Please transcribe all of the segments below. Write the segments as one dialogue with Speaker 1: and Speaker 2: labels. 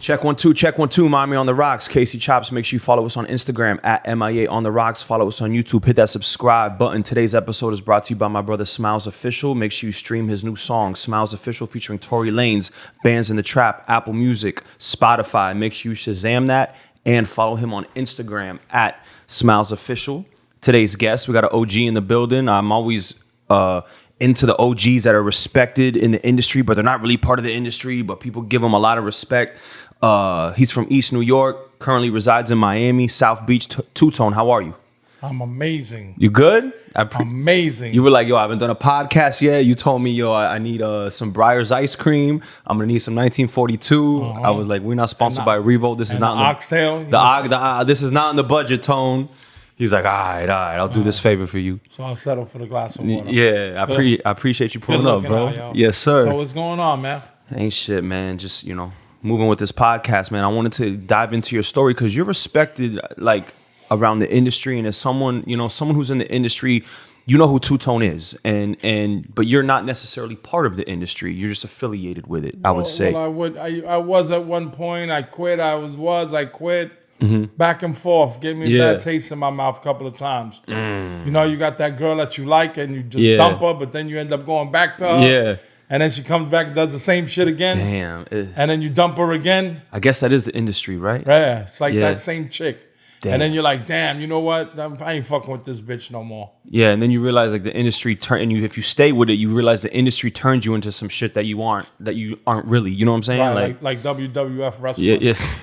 Speaker 1: Check 1 2, check 1 2. Miami on the Rocks. Casey Chopz. Make sure you follow us on Instagram at MIA on the Rocks. Follow us on YouTube. Hit that subscribe button. Today's episode is brought to you by my brother Smiles Official. Make sure you stream his new song, Smiles Official, featuring Tory Lanez, Bands in the Trap, Apple Music, Spotify. Make sure you Shazam that and follow him on Instagram at Smiles Official. Today's guest, we got an OG in the building. I'm always into the OGs that are respected in the industry, but they're not really part of the industry, but people give them a lot of respect. He's from East New York, currently resides in Miami, South Beach. Two-Tone, how are you?
Speaker 2: I'm amazing.
Speaker 1: You good?
Speaker 2: Amazing.
Speaker 1: You were like, yo, I haven't done a podcast yet. You told me, yo, I need some Breyers ice cream. I'm going to need some 1942. I was like, we're not sponsored by Revo. This is not
Speaker 2: Oxtail.
Speaker 1: This is not in the budget, Tone. He's like, all right, I'll do this favor for you.
Speaker 2: So I'll settle for the glass of water.
Speaker 1: Yeah, I appreciate you pulling up, bro.
Speaker 2: Out,
Speaker 1: yes, sir.
Speaker 2: So what's going on, man?
Speaker 1: Ain't shit, man. Just, moving with this podcast, man. I wanted to dive into your story because you're respected, like, around the industry. And as someone, someone who's in the industry, you know who Two-Tone is. But you're not necessarily part of the industry. You're just affiliated with it, I would say.
Speaker 2: Well, I was at one point. I quit. I quit. Mm-hmm. Back and forth. Gave me a bad taste in my mouth a couple of times. You got that girl that you like and you just dump her, but then you end up going back to her.
Speaker 1: Yeah.
Speaker 2: And then she comes back and does the same shit again.
Speaker 1: Damn.
Speaker 2: And then you dump her again.
Speaker 1: I guess that is the industry, right?
Speaker 2: Yeah. It's like that same chick.
Speaker 1: Damn.
Speaker 2: And then you're like, damn, you know what? I ain't fucking with this bitch no more.
Speaker 1: Yeah, and then you realize like the industry if you stay with it, you realize the industry turns you into some shit that you aren't really. You know what I'm saying?
Speaker 2: Right, like WWF wrestling.
Speaker 1: Yeah, yes.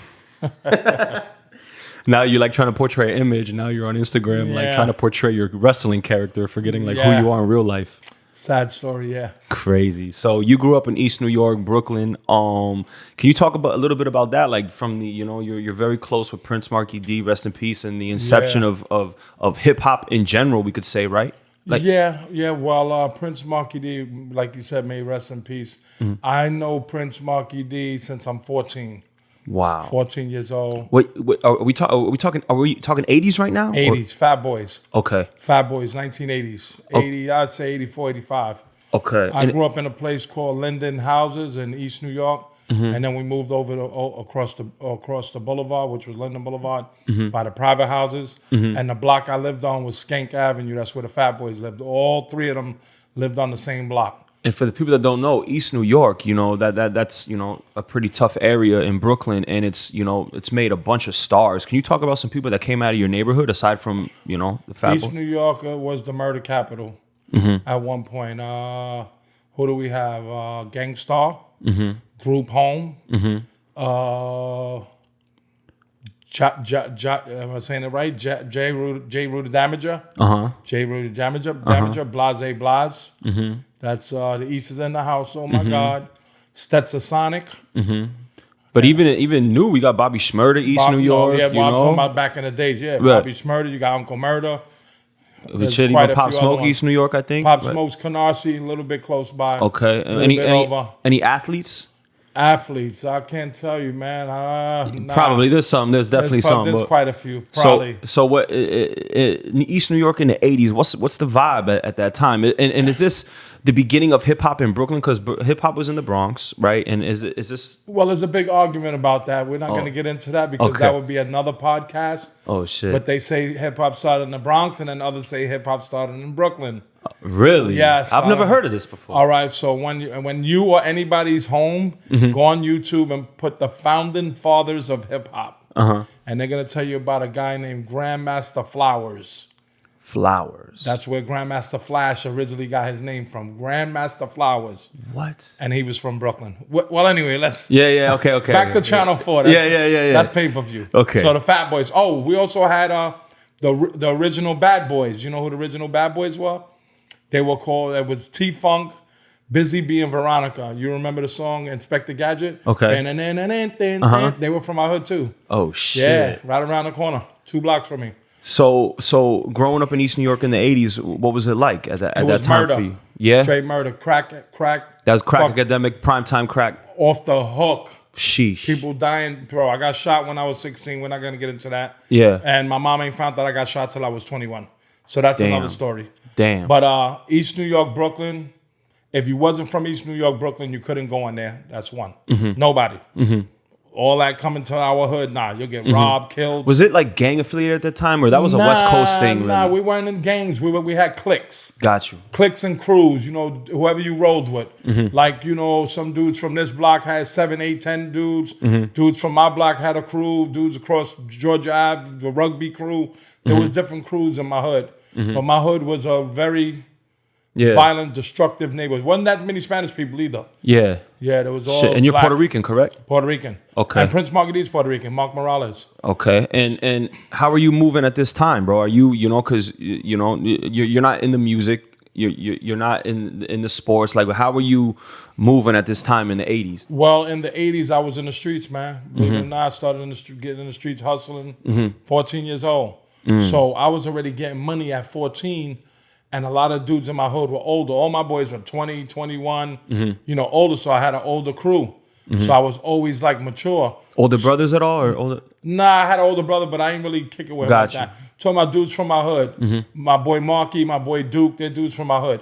Speaker 1: Now you're like trying to portray an image, and now you're on Instagram like trying to portray your wrestling character, forgetting like who you are in real life.
Speaker 2: Sad story, yeah.
Speaker 1: Crazy. So you grew up in East New York, Brooklyn. Can you talk a little bit about that? Like from the, you're very close with Prince Marky D, rest in peace, and the inception of hip hop in general, we could say, right? Like,
Speaker 2: yeah. Well, Prince Marky D, like you said, may rest in peace. Mm-hmm. I know Prince Marky D since I'm 14.
Speaker 1: Wow.
Speaker 2: 14 years old.
Speaker 1: Wait, are we talking 80s right now?
Speaker 2: 80s, Fat Boys.
Speaker 1: Okay.
Speaker 2: Fat Boys, 1980s. 80, I'd say 84, 85.
Speaker 1: Okay.
Speaker 2: I grew up in a place called Linden Houses in East New York. Mm-hmm. And then we moved over to across the boulevard, which was Linden Boulevard, by the private houses. Mm-hmm. And the block I lived on was Skank Avenue. That's where the Fat Boys lived. All three of them lived on the same block.
Speaker 1: And for the people that don't know, East New York, that's a pretty tough area in Brooklyn, and it's made a bunch of stars. Can you talk about some people that came out of your neighborhood aside from the Fat Boys?
Speaker 2: East New York was the murder capital at one point. Who do we have? Gangstar, Group Home, am I saying it right? J. Rudy Damager. J. Rudy Damager. Blase Blas. That's the East is in the house. Oh my God. Stetson Sonic.
Speaker 1: But even new, we got Bobby Shmurda, East New York.
Speaker 2: I'm talking about back in the days. Yeah, right. Bobby Shmurda. You got Uncle Murder.
Speaker 1: We should even Pop Smoke, East New York, I think.
Speaker 2: Pop Smoke's Canarsie, a little bit close by.
Speaker 1: Okay. Any athletes?
Speaker 2: Athletes, I can't tell you, man.
Speaker 1: Probably there's some. There's definitely some.
Speaker 2: There's quite a few. Probably.
Speaker 1: So what? In East New York in the '80s, what's the vibe at that time? And is this the beginning of hip hop in Brooklyn? Because hip hop was in the Bronx, right? And is this?
Speaker 2: Well, there's a big argument about that. We're not going to get into that because that would be another podcast.
Speaker 1: Oh shit!
Speaker 2: But they say hip hop started in the Bronx, and then others say hip hop started in Brooklyn.
Speaker 1: Really?
Speaker 2: Yes.
Speaker 1: I've never heard of this before.
Speaker 2: All right. So when you or anybody's home, go on YouTube and put the founding fathers of hip hop, and they're gonna tell you about a guy named Grandmaster Flowers.
Speaker 1: Flowers.
Speaker 2: That's where Grandmaster Flash originally got his name from. Grandmaster Flowers.
Speaker 1: What?
Speaker 2: And he was from Brooklyn. Well, anyway, let's.
Speaker 1: Yeah. Okay.
Speaker 2: Back to Channel 4.
Speaker 1: Yeah.
Speaker 2: That's pay-per-view.
Speaker 1: Okay.
Speaker 2: So the Fat Boys. Oh, we also had the original Bad Boys. You know who the original Bad Boys were? They were called. It was T-Funk, Busy Bee, and Veronica. You remember the song Inspector Gadget?
Speaker 1: Okay.
Speaker 2: They were from our hood too.
Speaker 1: Oh shit.
Speaker 2: Yeah, right around the corner, 2 blocks from me.
Speaker 1: So growing up in East New York in the '80s, what was it like at that time
Speaker 2: murder.
Speaker 1: for you? Yeah,
Speaker 2: straight murder, crack.
Speaker 1: That was crack academic, primetime crack.
Speaker 2: Off the hook.
Speaker 1: Sheesh.
Speaker 2: People dying, bro. I got shot when I was 16. We're not gonna get into that.
Speaker 1: Yeah.
Speaker 2: And my mom ain't found out I got shot till I was 21. So that's another story.
Speaker 1: Damn.
Speaker 2: But East New York, Brooklyn. If you wasn't from East New York, Brooklyn, you couldn't go in there. That's one. Nobody. all that coming to our hood, nah, you'll get robbed, killed.
Speaker 1: Was it like gang affiliated at the time, or that was a West Coast thing?
Speaker 2: Nah,
Speaker 1: Really?
Speaker 2: we weren't in gangs. We had cliques.
Speaker 1: Got you.
Speaker 2: Cliques and crews, you know, whoever you rolled with.
Speaker 1: Mm-hmm.
Speaker 2: Like, you know, some dudes from this block had 7, 8, 10 dudes.
Speaker 1: Mm-hmm.
Speaker 2: Dudes from my block had a crew. Dudes across Georgia Ave, the rugby crew. There was different crews in my hood. But my hood was a very violent, destructive neighborhood. Wasn't that many Spanish people either.
Speaker 1: Yeah.
Speaker 2: Yeah, there was all
Speaker 1: Shit. And you're
Speaker 2: black.
Speaker 1: Puerto Rican, correct?
Speaker 2: Puerto Rican.
Speaker 1: Okay.
Speaker 2: And Prince Mark is Puerto Rican, Mark Morales.
Speaker 1: Okay. And how are you moving at this time, bro? Are you, you know, because, you know, you're not in the music. You're not in the sports. Like, how were you moving at this time in the 80s?
Speaker 2: Well, in the 80s, I was in the streets, man. Believe it or not, I started getting in the streets, hustling, 14 years old. So I was already getting money at 14, and a lot of dudes in my hood were older. All my boys were 20, 21, you know, older, so I had an older crew. So I was always, like, mature.
Speaker 1: Older brothers at all, or older?
Speaker 2: Nah, I had an older brother, but I ain't really kick it with him like that. So my dudes from my hood, my boy Marky, my boy Duke, they're dudes from my hood.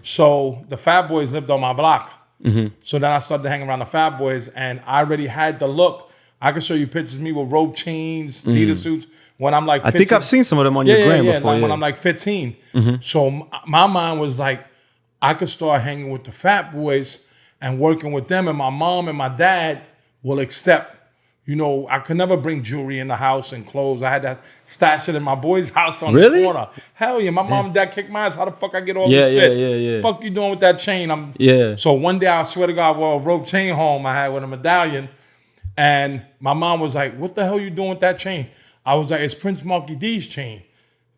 Speaker 2: So the Fat Boys lived on my block. So then I started to hang around the Fat Boys, and I already had the look. I can show you pictures of me with rope chains, Adidas suits. When I'm like 15.
Speaker 1: I think I've seen some of them on your gram before.
Speaker 2: Like when I'm like 15. So my mind was like, I could start hanging with the Fat Boys and working with them, and my mom and my dad will accept. You know, I could never bring jewelry in the house and clothes. I had to stash it in my boy's house on the corner. Hell yeah, my mom and dad kicked my ass. How the fuck I get all this shit?
Speaker 1: Yeah.
Speaker 2: Fuck you doing with that chain? So one day, I swear to God, a rope chain home I had with a medallion, and my mom was like, "What the hell you doing with that chain?" I was like, "It's Prince Marky D's chain.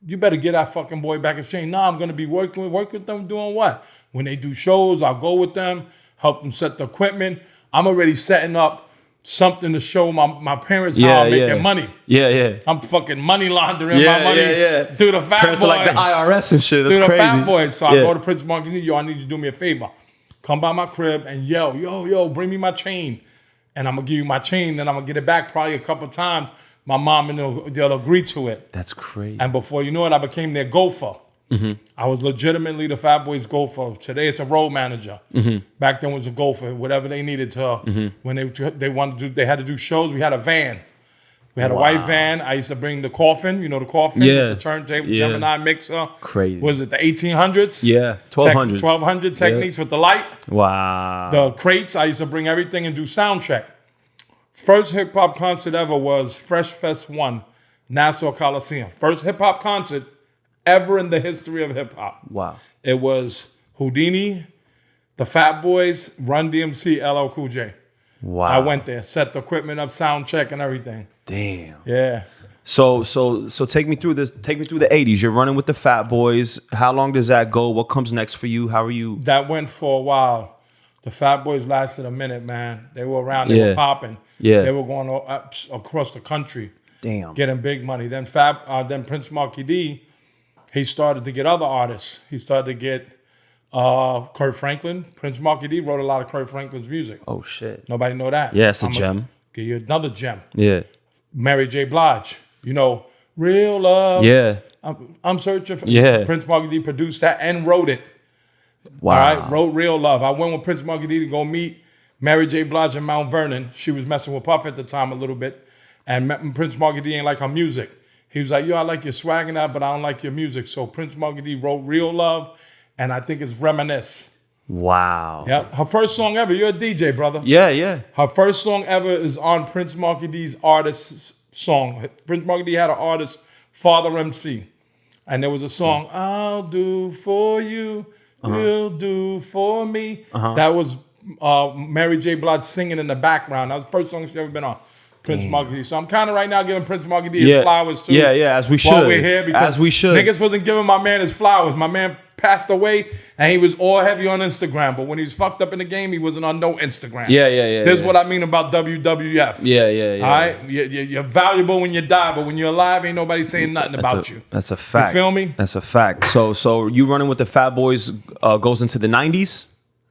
Speaker 2: You better get that fucking boy back his chain." "Nah, I'm gonna be working with them doing what? When they do shows, I'll go with them, help them set the equipment. I'm already setting up something to show my parents how I'm making money. I'm fucking money laundering my money through the Fat
Speaker 1: Parents
Speaker 2: Boys.
Speaker 1: are like the IRS and shit. That's
Speaker 2: through
Speaker 1: crazy.
Speaker 2: the Fat Boys. So I go to Prince Marky, yo, I need you to do me a favor. Come by my crib and yell, yo, bring me my chain. And I'm going to give you my chain, and I'm going to get it back probably a couple times. My mom and they'll agree to it.
Speaker 1: That's crazy.
Speaker 2: And before you know it, I became their gopher. I was legitimately the Fat Boys gopher. Today it's a road manager. Back then it was a gopher. Whatever they needed to. When they wanted to they had to do shows. We had a van. We had a white van. I used to bring the coffin. You know the coffin, the turntable, Gemini mixer.
Speaker 1: Crazy.
Speaker 2: Was it the 1800s?
Speaker 1: Yeah, 1200.
Speaker 2: 1200 techniques with the light.
Speaker 1: Wow.
Speaker 2: The crates. I used to bring everything and do sound check. First hip hop concert ever was Fresh Fest 1, Nassau Coliseum. First hip hop concert ever in the history of hip hop.
Speaker 1: Wow.
Speaker 2: It was Houdini, the Fat Boys, Run DMC, LL Cool J.
Speaker 1: Wow.
Speaker 2: I went there, set the equipment up, sound check, and everything.
Speaker 1: Damn.
Speaker 2: Yeah.
Speaker 1: So take me through this. Take me through the 80s. You're running with the Fat Boys. How long does that go? What comes next for you? How are you?
Speaker 2: That went for a while. The Fat Boys lasted a minute, man. They were around. They were popping.
Speaker 1: Yeah.
Speaker 2: They were going up across the country.
Speaker 1: Damn.
Speaker 2: Getting big money. Then Prince Marky D, he started to get other artists. He started to get Kurt Franklin. Prince Marky D wrote a lot of Kurt Franklin's music.
Speaker 1: Oh, shit.
Speaker 2: Nobody know that.
Speaker 1: Yeah, it's a gem.
Speaker 2: Give you another gem.
Speaker 1: Yeah.
Speaker 2: Mary J. Blige. You know, Real Love.
Speaker 1: Yeah.
Speaker 2: I'm searching for.
Speaker 1: Yeah.
Speaker 2: Prince Marky D produced that and wrote it.
Speaker 1: Wow.
Speaker 2: All right, wrote Real Love. I went with Prince Marky D to go meet Mary J. Blige in Mount Vernon. She was messing with Puff at the time a little bit. And Prince Marky D ain't like her music. He was like, yo, I like your swag and that, but I don't like your music. So Prince Marky D wrote Real Love, and I think it's Reminisce.
Speaker 1: Wow.
Speaker 2: Yep. Her first song ever. You're a DJ, brother.
Speaker 1: Yeah.
Speaker 2: Her first song ever is on Prince Marky D's artist's song. Prince Marky D had an artist, Father MC. And there was a song, I'll do for you, you'll do for me. That was Mary J. Blige singing in the background. That was the first song she ever been on. Prince Marky D. So I'm kind of right now giving Prince Marky D his flowers too.
Speaker 1: Yeah, as we should.
Speaker 2: While we're here, because
Speaker 1: as we should.
Speaker 2: Niggas wasn't giving my man his flowers. My man passed away, and he was all heavy on Instagram. But when he was fucked up in the game, he wasn't on no Instagram.
Speaker 1: Yeah.
Speaker 2: This is what I mean about WWF.
Speaker 1: Yeah.
Speaker 2: All right? You're valuable when you die, but when you're alive, ain't nobody saying nothing about you.
Speaker 1: That's a fact.
Speaker 2: You feel me?
Speaker 1: That's a fact. So you running with the Fat Boys goes into the 90s?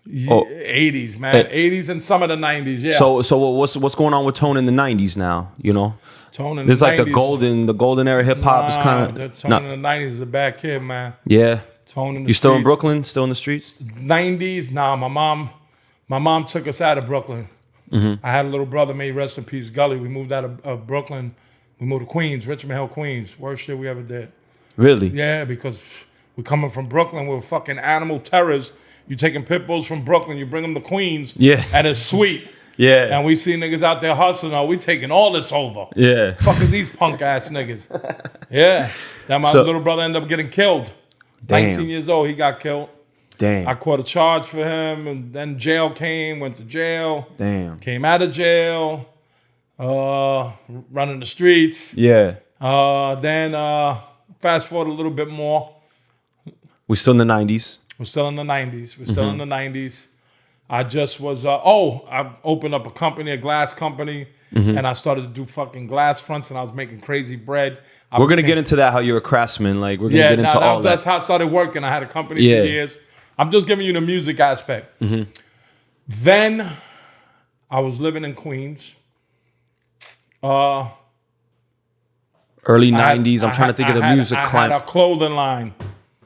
Speaker 2: 80s, man. 80s and some of the 90s, yeah.
Speaker 1: So what's going on with Tone in the 90s now, you know?
Speaker 2: Tone in
Speaker 1: There's
Speaker 2: the
Speaker 1: like
Speaker 2: 90s.
Speaker 1: the golden era hip hop is kind of
Speaker 2: Tone in the 90s is a bad kid, man.
Speaker 1: Yeah.
Speaker 2: Tone in the
Speaker 1: You still in
Speaker 2: streets.
Speaker 1: Brooklyn? Still in the streets?
Speaker 2: 90s, nah, my mom took us out of Brooklyn. I had a little brother, may he rest in peace, Gully. We moved out of Brooklyn. We moved to Queens, Richmond Hill, Queens. Worst shit we ever did.
Speaker 1: Really?
Speaker 2: Yeah, because we're coming from Brooklyn. We're fucking animal terrors. You taking pit bulls from Brooklyn, you bring them to Queens, and it's sweet.
Speaker 1: Yeah.
Speaker 2: And we see niggas out there hustling. Oh, we taking all this over.
Speaker 1: Yeah.
Speaker 2: Fucking these punk ass niggas. Yeah. Then my little brother ended up getting killed.
Speaker 1: Damn.
Speaker 2: 19 years old, he got killed.
Speaker 1: Damn.
Speaker 2: I caught a charge for him, and then jail came, went to jail.
Speaker 1: Damn.
Speaker 2: Came out of jail, running the streets.
Speaker 1: Yeah.
Speaker 2: Then fast forward a little bit more.
Speaker 1: We're still in the 90s.
Speaker 2: We're still in the 90s. We're still in the 90s. I just was, I opened up a company, a glass company, and I started to do fucking glass fronts, and I was making crazy bread.
Speaker 1: We're going to get into that, how you're a craftsman. Like, we're going to get into all that.
Speaker 2: That's how I started working. I had a company for years. I'm just giving you the music aspect. Then I was living in Queens.
Speaker 1: Early 90s. I'm trying to think of the music climate.
Speaker 2: I had a clothing line.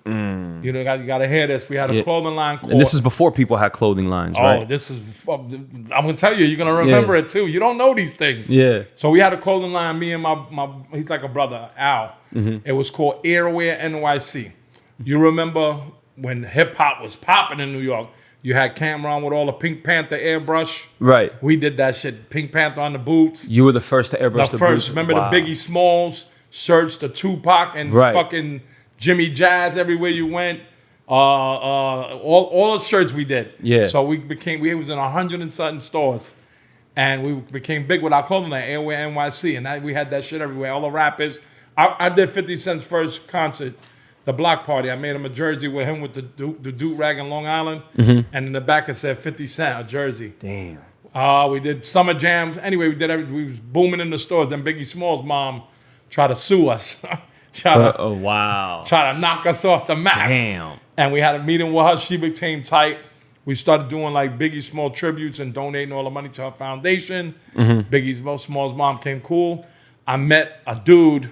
Speaker 2: You know, you got to hear this. We had a clothing line called...
Speaker 1: And this is before people had clothing lines, right?
Speaker 2: Oh, this is... I'm going to tell you, you're going to remember it too. You don't know these things.
Speaker 1: Yeah.
Speaker 2: So we had a clothing line, me and my he's like a brother, Al. It was called Airwear NYC. You remember when hip-hop was popping in New York, you had Cameron with all the Pink Panther airbrush.
Speaker 1: Right.
Speaker 2: We did that shit. Pink Panther on the boots.
Speaker 1: You were the first to airbrush the boots.
Speaker 2: Remember the Biggie Smalls shirts, the Tupac, and fucking Jimmy Jazz everywhere you went. All the shirts we did.
Speaker 1: Yeah.
Speaker 2: So we was in 100 and something stores. And we became big with our clothing line, Airwear NYC. And we had that shit everywhere. All the rappers. I did 50 Cent's first concert, the block party. I made him a jersey with him with the Duke rag in Long Island. And in the back it said 50 Cent, a jersey.
Speaker 1: Damn.
Speaker 2: We did Summer Jam. Anyway, we did everything. We was booming in the stores. Then Biggie Smalls' mom tried to sue us. Try to knock us off the map.
Speaker 1: Damn.
Speaker 2: And we had a meeting with her. She became tight. We started doing like Biggie Small tributes and donating all the money to her foundation. Biggie Small's mom came cool. I met a dude.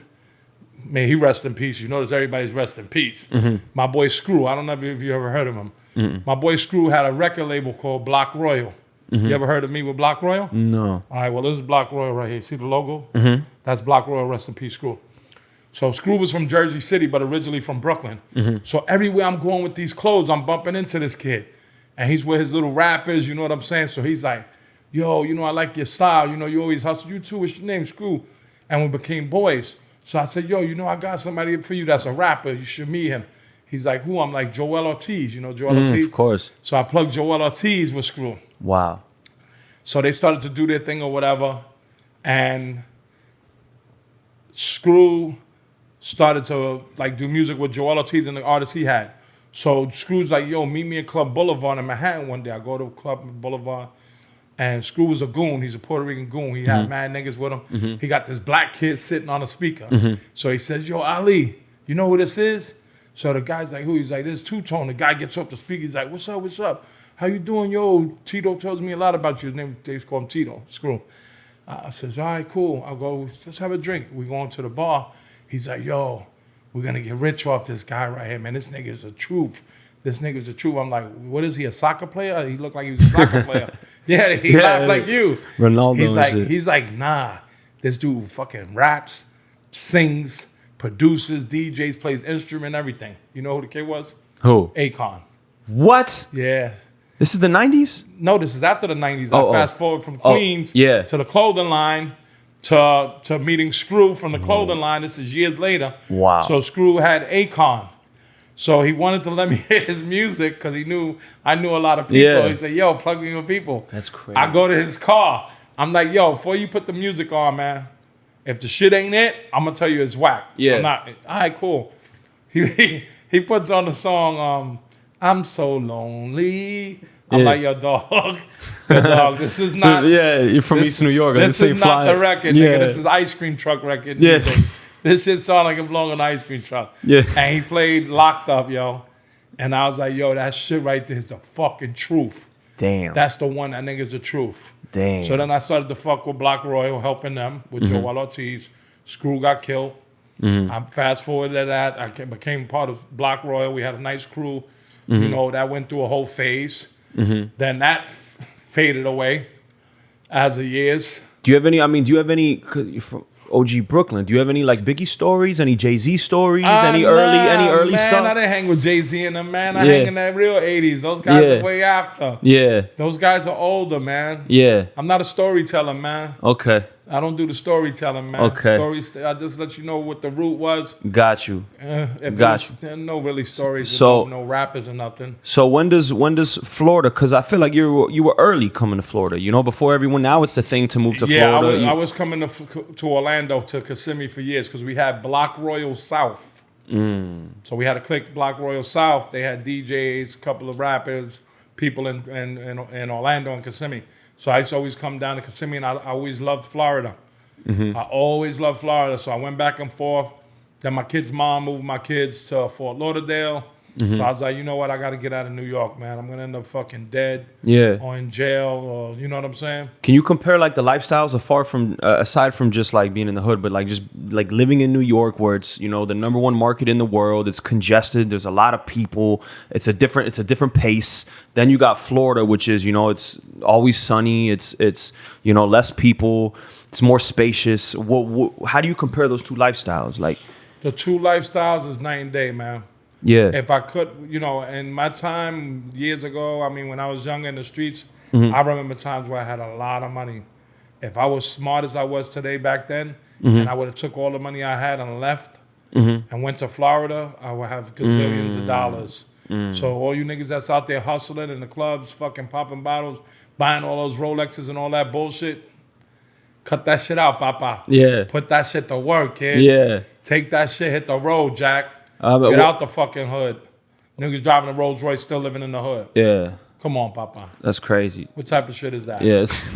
Speaker 2: May he rest in peace. You notice everybody's rest in peace. My boy Screw. I don't know if you ever heard of him. My boy Screw had a record label called Block Royal. You ever heard of me with Block Royal?
Speaker 1: No.
Speaker 2: All right, well, this is Block Royal right here. See the logo? That's Block Royal, rest in peace, Screw. So Screw was from Jersey City, but originally from Brooklyn. So everywhere I'm going with these clothes, I'm bumping into this kid. And he's with his little rappers, you know what I'm saying? So he's like, yo, you know, I like your style. You know, you always hustle. You too, what's your name? Screw. And we became boys. So I said, yo, you know, I got somebody for you that's a rapper. You should meet him. He's like, who? I'm like, Joel Ortiz. You know Joel Ortiz?
Speaker 1: Of course.
Speaker 2: So I plugged Joel Ortiz with Screw.
Speaker 1: Wow.
Speaker 2: So they started to do their thing or whatever. And Screw started to like do music with Joel Ortiz and the artists he had. So Screw's like, yo, meet me at Club Boulevard in Manhattan one day. I go to Club Boulevard, and Screw was a goon. He's a Puerto Rican goon. He had mad niggas with him. He got this black kid sitting on a speaker. So he says, yo, Ali, you know who this is? So the guy's like, who? He's like, this is Two-Tone. The guy gets up to speak. He's like, what's up, what's up? How you doing? Yo, Tito tells me a lot about you. His name, they call him Tito, Screw. I says, all right, cool. I'll go, let's have a drink. We go into the bar. He's like, yo, we're going to get rich off this guy right here, man. This nigga's the truth. This nigga's the truth. I'm like, what is he, a soccer player? He looked like he was a soccer player. Yeah, he laughed like you.
Speaker 1: Ronaldo
Speaker 2: He's like, nah, this dude fucking raps, sings, produces, DJs, plays instrument, everything. You know who the kid was?
Speaker 1: Who?
Speaker 2: Akon.
Speaker 1: What?
Speaker 2: Yeah.
Speaker 1: This is the 90s?
Speaker 2: No, this is after the 90s. I fast forward from Queens
Speaker 1: to
Speaker 2: the clothing line. To meeting Screw from the clothing line. This is years later.
Speaker 1: Wow.
Speaker 2: So Screw had Akon. So he wanted to let me hear his music because he knew I knew a lot of people.
Speaker 1: Yeah.
Speaker 2: He said, yo, plug me with people.
Speaker 1: That's crazy.
Speaker 2: I go to his car. I'm like, yo, before you put the music on, man, if the shit ain't it, I'm going to tell you it's whack.
Speaker 1: Yeah.
Speaker 2: I'm not, all right, cool. He puts on the song, I'm so lonely. I'm like, yo, dog, this is not...
Speaker 1: Yeah, you're from East New York.
Speaker 2: This is not the record, nigga. This is ice cream truck record.
Speaker 1: Yeah.
Speaker 2: This shit sound like it belong on an ice cream truck.
Speaker 1: Yeah.
Speaker 2: And he played Locked Up, yo. And I was like, yo, that shit right there is the fucking truth.
Speaker 1: Damn.
Speaker 2: That's the one, that nigga's the truth.
Speaker 1: Damn.
Speaker 2: So then I started to fuck with Block Royal, helping them with Joel Ortiz. Screw got killed. I fast forwarded to that. I became part of Block Royal. We had a nice crew. You know, that went through a whole phase. Then that faded away. As the years.
Speaker 1: Do you have any? I mean, do you have any? 'Cause you're from OG Brooklyn. Do you have any like Biggie stories? Any Jay-Z stories? Any early
Speaker 2: man,
Speaker 1: stuff?
Speaker 2: I didn't hang with Jay-Z and them, man. I
Speaker 1: Yeah.
Speaker 2: hang in that real 80s. Those guys
Speaker 1: Yeah.
Speaker 2: are way after.
Speaker 1: Yeah.
Speaker 2: Those guys are older, man.
Speaker 1: Yeah.
Speaker 2: I'm not a storyteller, man.
Speaker 1: Okay.
Speaker 2: I don't do the storytelling, man.
Speaker 1: Okay.
Speaker 2: I just let you know what the root was.
Speaker 1: Got you.
Speaker 2: If
Speaker 1: Got
Speaker 2: no really stories.
Speaker 1: So-
Speaker 2: no rappers or nothing.
Speaker 1: So when does Florida? Because I feel like you were early coming to Florida. You know, before everyone. Now it's the thing to move to Florida.
Speaker 2: I was coming to Orlando to Kissimmee for years because we had Block Royal South. So we had a click Block Royal South. They had DJs, a couple of rappers, people in Orlando and Kissimmee. So I used to always come down to Kissimmee, and I always loved Florida. I always loved Florida, so I went back and forth. Then my kid's mom moved my kids to Fort Lauderdale. So I was like, you know what? I got to get out of New York, man. I'm going to end up fucking dead or in jail or, you know what I'm saying?
Speaker 1: Can you compare like the lifestyles aside from just like being in the hood, but like just like living in New York where it's, you know, the number one market in the world, it's congested, there's a lot of people, it's a different pace. Then you got Florida, which is, you know, it's always sunny, it's you know, less people, it's more spacious. How do you compare those two lifestyles? Like
Speaker 2: The two lifestyles is night and day, man.
Speaker 1: yeah.
Speaker 2: If I could, you know, in my time years ago, I mean, when I was younger in the streets, I remember times where I had a lot of money. If I was smart as I was today back then, and I would have took all the money I had and left and went to Florida, I would have gazillions of dollars. So all you niggas that's out there hustling in the clubs, fucking popping bottles, buying all those Rolexes and all that bullshit, cut that shit out, papa.
Speaker 1: Yeah.
Speaker 2: Put that shit to work, kid.
Speaker 1: Yeah.
Speaker 2: Take that shit, hit the road, Jack.
Speaker 1: But
Speaker 2: Get out the fucking hood. Niggas driving a Rolls Royce, still living in the hood.
Speaker 1: Yeah.
Speaker 2: Come on, papa.
Speaker 1: That's crazy.
Speaker 2: What type of shit is that?
Speaker 1: Yes.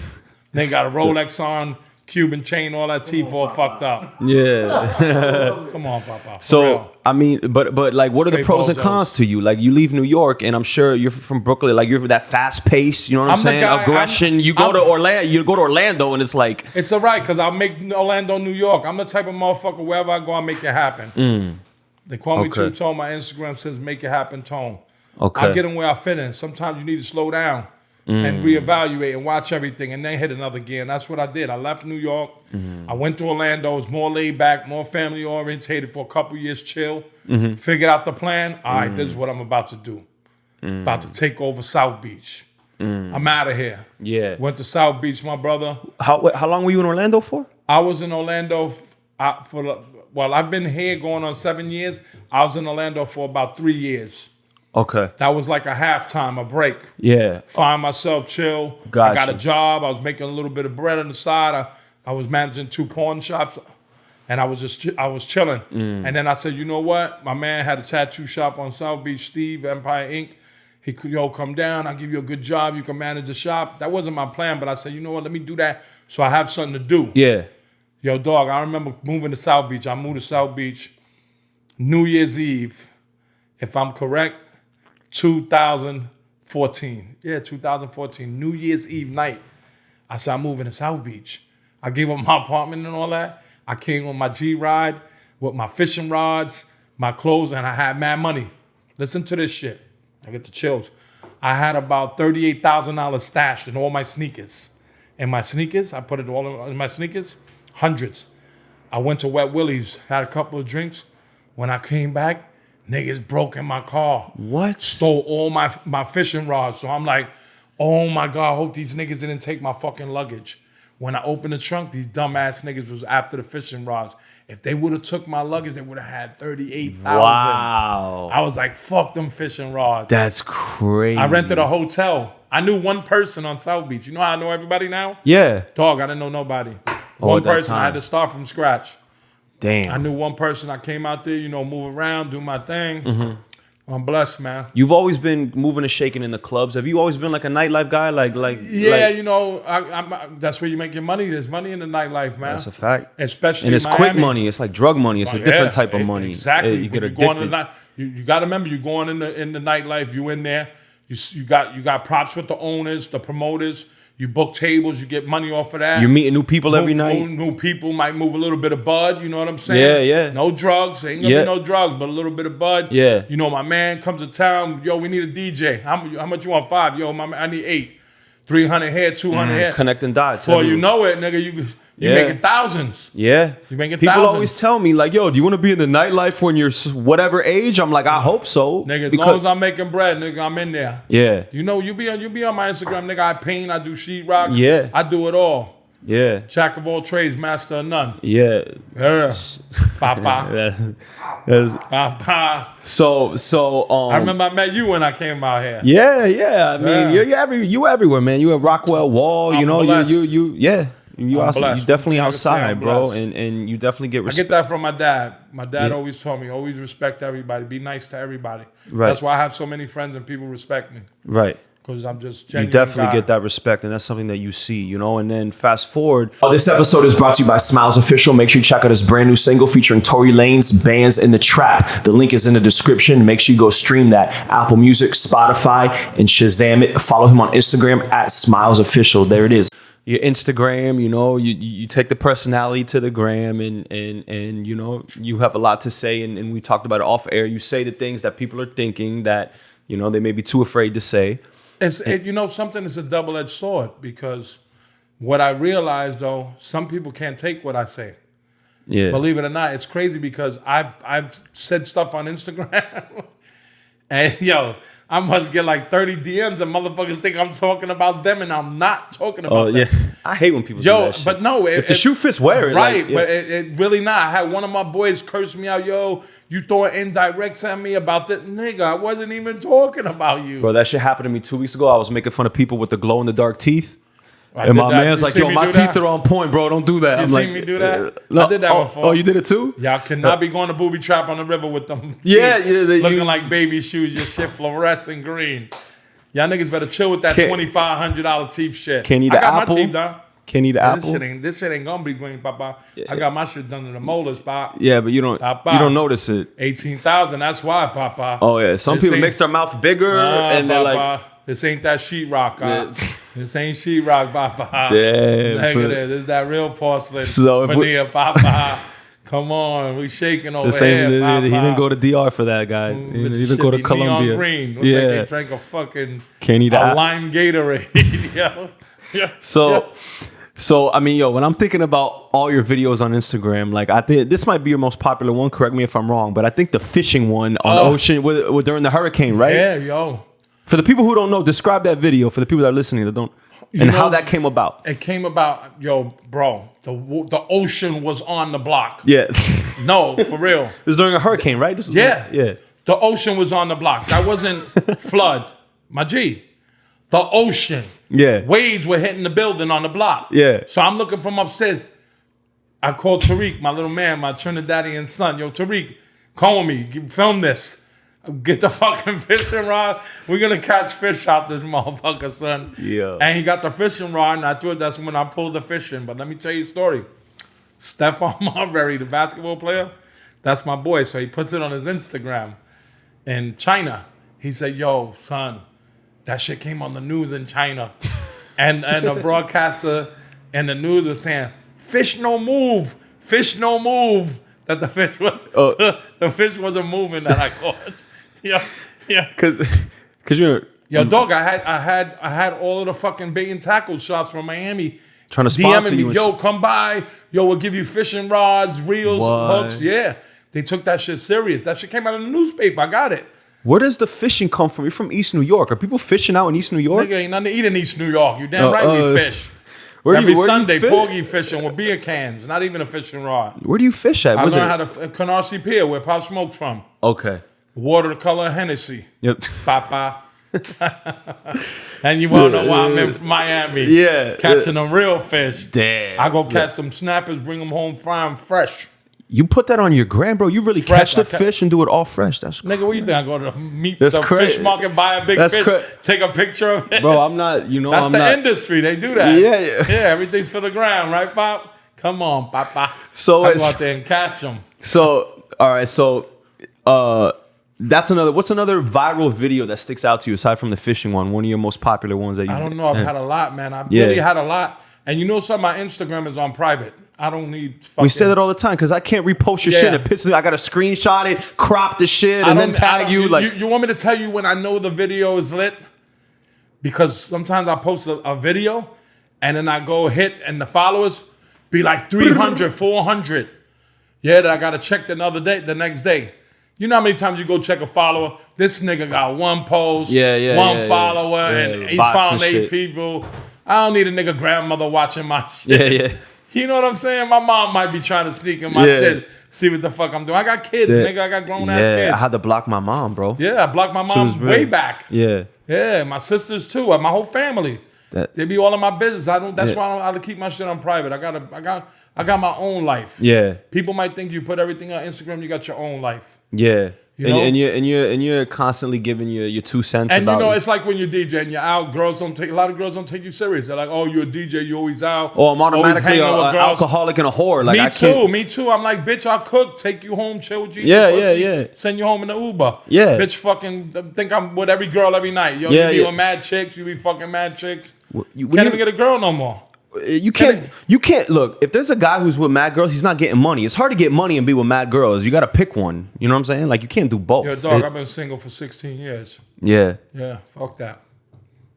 Speaker 2: They got a Rolex on, Cuban chain, all that teeth all fucked up.
Speaker 1: Yeah.
Speaker 2: Come on, papa. For
Speaker 1: So
Speaker 2: real.
Speaker 1: I mean, but like, what are the
Speaker 2: Straight
Speaker 1: pros and
Speaker 2: bozos.
Speaker 1: cons to you? Like, you leave New York, and I'm sure you're from Brooklyn. Like, you're that fast pace. You know what I'm
Speaker 2: I'm the
Speaker 1: saying?
Speaker 2: guy-
Speaker 1: Aggression. You go to Orlando, and it's like,
Speaker 2: It's all right, because I'll make Orlando, New York. I'm the type of motherfucker, wherever I go, I make it happen. They call me
Speaker 1: Okay.
Speaker 2: Two Tone. My Instagram says, make it happen, Tone.
Speaker 1: okay,
Speaker 2: I get in where I fit in. Sometimes you need to slow down and reevaluate and watch everything and then hit another gear. And that's what I did. I left New York. I went to Orlando. It was more laid back, more family orientated for a couple years, chill. Figured out the plan. All right, this is what I'm about to do. About to take over South Beach. I'm out of here.
Speaker 1: yeah.
Speaker 2: Went to South Beach, my brother.
Speaker 1: How long were you in Orlando for?
Speaker 2: I was in Orlando I've been here going on 7 years. I was in Orlando for about 3 years.
Speaker 1: Okay,
Speaker 2: That was like a halftime, a break.
Speaker 1: yeah,
Speaker 2: Find myself, chill. I
Speaker 1: Gotcha.
Speaker 2: got a job. I was making a little bit of bread on the side. I was managing 2 pawn shops, and I was chilling. And then I said, you know what? My man had a tattoo shop on South Beach, Steve, Empire Inc. He could, come down. I'll give you a good job. You can manage the shop. That wasn't my plan, but I said, you know what? Let me do that so I have something to do.
Speaker 1: yeah.
Speaker 2: Yo, dog, I remember moving to South Beach. I moved to South Beach New Year's Eve, if I'm correct, 2014. Yeah, 2014, New Year's Eve night. I said, I'm moving to South Beach. I gave up my apartment and all that. I came on my G-Ride with my fishing rods, my clothes, and I had mad money. Listen to this shit. I get the chills. I had about $38,000 stashed in all my sneakers. In my sneakers, I put it all in my sneakers, hundreds. I went to Wet Willie's, had a couple of drinks. When I came back, niggas broke in my car.
Speaker 1: What?
Speaker 2: Stole all my fishing rods. So I'm like, oh my God, I hope these niggas didn't take my fucking luggage. When I opened the trunk, these dumbass niggas was after the fishing rods. If they would have took my luggage, they would have had $38,000.
Speaker 1: Wow.
Speaker 2: I was like, fuck them fishing rods.
Speaker 1: That's crazy.
Speaker 2: I rented a hotel. I knew one person on South Beach. You know how I know everybody now?
Speaker 1: Yeah.
Speaker 2: Dog, I didn't know nobody.
Speaker 1: Oh,
Speaker 2: One
Speaker 1: at that
Speaker 2: person, I had
Speaker 1: time.
Speaker 2: to start from scratch.
Speaker 1: Damn.
Speaker 2: I knew one person. I came out there, move around, do my thing. I'm blessed, man.
Speaker 1: You've always been moving and shaking in the clubs. Have you always been like a nightlife guy?
Speaker 2: Yeah, that's where you make your money. There's money in the nightlife, man.
Speaker 1: That's a fact.
Speaker 2: Especially
Speaker 1: And it's
Speaker 2: in
Speaker 1: quick
Speaker 2: Miami.
Speaker 1: money. It's like drug money. It's a different type of money.
Speaker 2: Exactly.
Speaker 1: You get
Speaker 2: When you're going to
Speaker 1: addicted.
Speaker 2: you got to remember, you're going in the nightlife. You in there. You got props with the owners, the promoters. You book tables. You get money off of that.
Speaker 1: You're meeting new people every night.
Speaker 2: New people might move a little bit of bud. You know what I'm saying?
Speaker 1: Yeah, yeah.
Speaker 2: No drugs. Ain't gonna
Speaker 1: Yeah.
Speaker 2: be no drugs, but a little bit of bud.
Speaker 1: Yeah.
Speaker 2: My man comes to town. Yo, we need a DJ. How much you want? 5. Yo, my man, I need 8. 300 here, 200 here.
Speaker 1: Connecting dots.
Speaker 2: Before you know it, nigga, you making thousands.
Speaker 1: Yeah.
Speaker 2: You making
Speaker 1: People
Speaker 2: thousands.
Speaker 1: always tell me, like, yo, do you want to be in the nightlife when you're whatever age? I'm like, I hope so.
Speaker 2: Nigga, as long as I'm making bread, nigga, I'm in there.
Speaker 1: Yeah.
Speaker 2: You know, you be on my Instagram, nigga. I paint, I do sheetrock.
Speaker 1: Yeah.
Speaker 2: I do it all.
Speaker 1: Yeah.
Speaker 2: Jack of all trades, master of none.
Speaker 1: Yeah.
Speaker 2: Papa. Papa.
Speaker 1: So
Speaker 2: I remember I met you when I came out here.
Speaker 1: Yeah. I mean, you're everywhere, man. You at Rockwell Wall,
Speaker 2: I'm
Speaker 1: you know,
Speaker 2: blessed.
Speaker 1: you definitely
Speaker 2: I'm
Speaker 1: outside, bro,
Speaker 2: blessed.
Speaker 1: and you definitely get
Speaker 2: I
Speaker 1: respect.
Speaker 2: get that from my dad. My dad always told me, always respect everybody. Be nice to everybody.
Speaker 1: Right.
Speaker 2: That's why I have so many friends and people respect me.
Speaker 1: Right.
Speaker 2: Because I'm just
Speaker 1: You
Speaker 2: genuine
Speaker 1: definitely
Speaker 2: guy.
Speaker 1: get that respect, and that's something that you see, you know. And then fast forward. This episode is brought to you by Smiles Official. Make sure you check out his brand new single featuring Tory Lanez, Bands in the Trap. The link is in the description. Make sure you go stream that. Apple Music, Spotify, and Shazam it. Follow him on Instagram at Smiles Official. There it is. Your Instagram, you know, you take the personality to the gram, and you know, you have a lot to say, and we talked about it off air. You say the things that people are thinking that, you know, they may be too afraid to say.
Speaker 2: You know, something is a double-edged sword, because what I realized, though, some people can't take what I say.
Speaker 1: Yeah.
Speaker 2: Believe it or not, it's crazy, because I've said stuff on Instagram, and yo, I must get like 30 DMs, and motherfuckers think I'm talking about them, and I'm not talking about them.
Speaker 1: I hate when people do that shit.
Speaker 2: But no,
Speaker 1: if the shoe fits, wear it.
Speaker 2: Right,
Speaker 1: like, yeah.
Speaker 2: but it really not. I had one of my boys curse me out, yo, you throwing indirects at me about that. Nigga, I wasn't even talking about you.
Speaker 1: Bro, that shit happened to me 2 weeks ago. I was making fun of people with the glow-in-the-dark teeth.
Speaker 2: I
Speaker 1: And
Speaker 2: did
Speaker 1: my
Speaker 2: that.
Speaker 1: man's
Speaker 2: You
Speaker 1: like,
Speaker 2: see
Speaker 1: yo,
Speaker 2: me
Speaker 1: my
Speaker 2: do
Speaker 1: teeth
Speaker 2: that?
Speaker 1: are on point, bro. Don't do that.
Speaker 2: You
Speaker 1: I'm
Speaker 2: see
Speaker 1: like,
Speaker 2: me do that?
Speaker 1: no,
Speaker 2: I did that before.
Speaker 1: Oh, you did it too?
Speaker 2: Y'all cannot be going to booby trap on the river with them teeth looking like baby shoes. Your shit fluorescent green. Y'all niggas better chill with that $2,500 teeth shit.
Speaker 1: Can't eat
Speaker 2: I
Speaker 1: an
Speaker 2: got
Speaker 1: apple?
Speaker 2: my teeth done.
Speaker 1: Can't eat an
Speaker 2: This
Speaker 1: apple?
Speaker 2: shit ain't gonna be green, Papa. I got my shit done to the molars, Pop.
Speaker 1: Yeah, but you don't notice it.
Speaker 2: 18,000. That's why, Papa.
Speaker 1: Oh yeah, some
Speaker 2: This
Speaker 1: people
Speaker 2: ain't-
Speaker 1: makes their mouth bigger and they're like,
Speaker 2: this ain't that sheetrock.
Speaker 1: Yeah.
Speaker 2: This ain't sheetrock, Papa.
Speaker 1: damn.
Speaker 2: Negative. This is that real porcelain.
Speaker 1: So if we-
Speaker 2: veneer, Papa. Come on, we shaking over
Speaker 1: The same,
Speaker 2: here, Papa.
Speaker 1: he didn't go to DR for that, guys. He
Speaker 2: This
Speaker 1: didn't
Speaker 2: shit
Speaker 1: go to
Speaker 2: be
Speaker 1: Colombia.
Speaker 2: Neon green. Looks like they drank a fucking
Speaker 1: Can't eat
Speaker 2: a
Speaker 1: an
Speaker 2: lime Gatorade. Yeah.
Speaker 1: So I mean, yo, when I'm thinking about all your videos on Instagram, like I think this might be your most popular one. Correct me if I'm wrong, but I think the fishing one on the ocean during the hurricane, right?
Speaker 2: Yeah, yo.
Speaker 1: For the people who don't know, describe that video for the people that are listening that don't, how that came about.
Speaker 2: It came about, yo, bro. The ocean was on the block.
Speaker 1: Yeah,
Speaker 2: No, for real.
Speaker 1: it was during a hurricane, right? This was
Speaker 2: Yeah. The ocean was on the block. That wasn't flood, my G. The ocean.
Speaker 1: Yeah.
Speaker 2: Waves were hitting the building on the block.
Speaker 1: Yeah.
Speaker 2: So I'm looking from upstairs. I called Tariq, my little man, my Trinidadian son. Yo, Tariq, call me. Film this. Get the fucking fishing rod. We're going to catch fish out this motherfucker, son.
Speaker 1: Yeah.
Speaker 2: And he got the fishing rod, and I thought that's when I pulled the fish in. But let me tell you a story. Stephon Marbury, the basketball player, that's my boy. So he puts it on his Instagram. In China, he said, yo, son, that shit came on the news in China. and the broadcaster and the news was saying, fish no move. That the fish was, the fish wasn't moving that I caught. Yeah.
Speaker 1: because you're
Speaker 2: Yo, dog, I had all of the fucking bait and tackle shops from Miami
Speaker 1: trying to sponsor
Speaker 2: DMing
Speaker 1: you.
Speaker 2: me, yo, come by. Yo, we'll give you fishing rods, reels,
Speaker 1: What?
Speaker 2: hooks. Yeah. They took that shit serious. That shit came out in the newspaper. I got it.
Speaker 1: Where does the fishing come from? You're from East New York. Are people fishing out in East New York?
Speaker 2: Nigga, ain't nothing to eat in East New York. You damn right we fish.
Speaker 1: Where do
Speaker 2: Every
Speaker 1: you
Speaker 2: Sunday,
Speaker 1: fish?
Speaker 2: porgy fishing with beer cans. Not even a fishing rod.
Speaker 1: Where do you fish at?
Speaker 2: I
Speaker 1: Was
Speaker 2: learned
Speaker 1: it?
Speaker 2: how to Canarsie Pier, where Pop smoked from.
Speaker 1: Okay.
Speaker 2: Watercolor Hennessy.
Speaker 1: Yep.
Speaker 2: Papa. And you won't know why I'm in Miami.
Speaker 1: Yeah.
Speaker 2: Catching them real fish.
Speaker 1: Damn.
Speaker 2: I go catch some snappers, bring them home, fry them fresh.
Speaker 1: You put that on your gram, bro. You really
Speaker 2: Fresh,
Speaker 1: catch the
Speaker 2: I ca-
Speaker 1: fish and do it all fresh. That's
Speaker 2: Nigga, what you think? I go to meet
Speaker 1: That's
Speaker 2: the
Speaker 1: crazy.
Speaker 2: fish market, buy a big
Speaker 1: That's
Speaker 2: fish, take a picture of it.
Speaker 1: bro. I'm not. You know,
Speaker 2: That's
Speaker 1: I'm
Speaker 2: the
Speaker 1: not.
Speaker 2: industry. They do that.
Speaker 1: Yeah.
Speaker 2: Yeah, everything's for the ground, right, Pop? Come on, Papa.
Speaker 1: So
Speaker 2: I go
Speaker 1: it's-
Speaker 2: out there and catch them.
Speaker 1: So all right. So that's another. What's another viral video that sticks out to you aside from the fishing one? One of your most popular ones that you.
Speaker 2: I don't know. I've had a lot, man. I've
Speaker 1: Yeah.
Speaker 2: really had a lot. And you know something? My Instagram is on private. I don't need fucking...
Speaker 1: We say that all the time because I can't repost your
Speaker 2: Yeah.
Speaker 1: shit. It pisses me. I got to screenshot it, crop the shit, and then tag you. Like,
Speaker 2: you want me to tell you when I know the video is lit? because sometimes I post a video and then I go hit and the followers be like 300, 400. Yeah, that I got to check the next day. You know how many times you go check a follower? This nigga got one post, one follower, and he's following 8 people. I don't need a nigga grandmother watching my shit.
Speaker 1: Yeah.
Speaker 2: You know what I'm saying? My mom might be trying to sneak in my shit, see what the fuck I'm doing. I got kids, nigga. I got grown-ass kids.
Speaker 1: I had to block my mom, bro.
Speaker 2: Yeah, I blocked my mom way back.
Speaker 1: Yeah,
Speaker 2: my sisters too, my whole family. They be all in my business. That's why I keep my shit on private. I got my own life.
Speaker 1: Yeah.
Speaker 2: People might think you put everything on Instagram. You got your own life.
Speaker 1: Yeah.
Speaker 2: You know?
Speaker 1: And you're constantly giving your 2 cents
Speaker 2: and
Speaker 1: about.
Speaker 2: And it's like when you're DJ and you're out, a lot of girls don't take you serious. They're like, oh, you're a DJ, you always out.
Speaker 1: Oh, I'm automatically an alcoholic and a whore. Like
Speaker 2: Me too. I'm like, bitch, I'll cook, take you home, chill with you.
Speaker 1: Yeah.
Speaker 2: Send you home in the Uber.
Speaker 1: Yeah.
Speaker 2: Bitch, fucking think I'm with every girl every night. Yo, you be with mad chicks, you be fucking mad chicks. Can't even get a girl no more.
Speaker 1: You can't look, if there's a guy who's with mad girls, he's not getting money. It's hard to get money and be with mad girls. You gotta pick one. You know what I'm saying? Like, you can't do both.
Speaker 2: Yo, dog, I've been single for 16 years.
Speaker 1: Yeah,
Speaker 2: fuck that.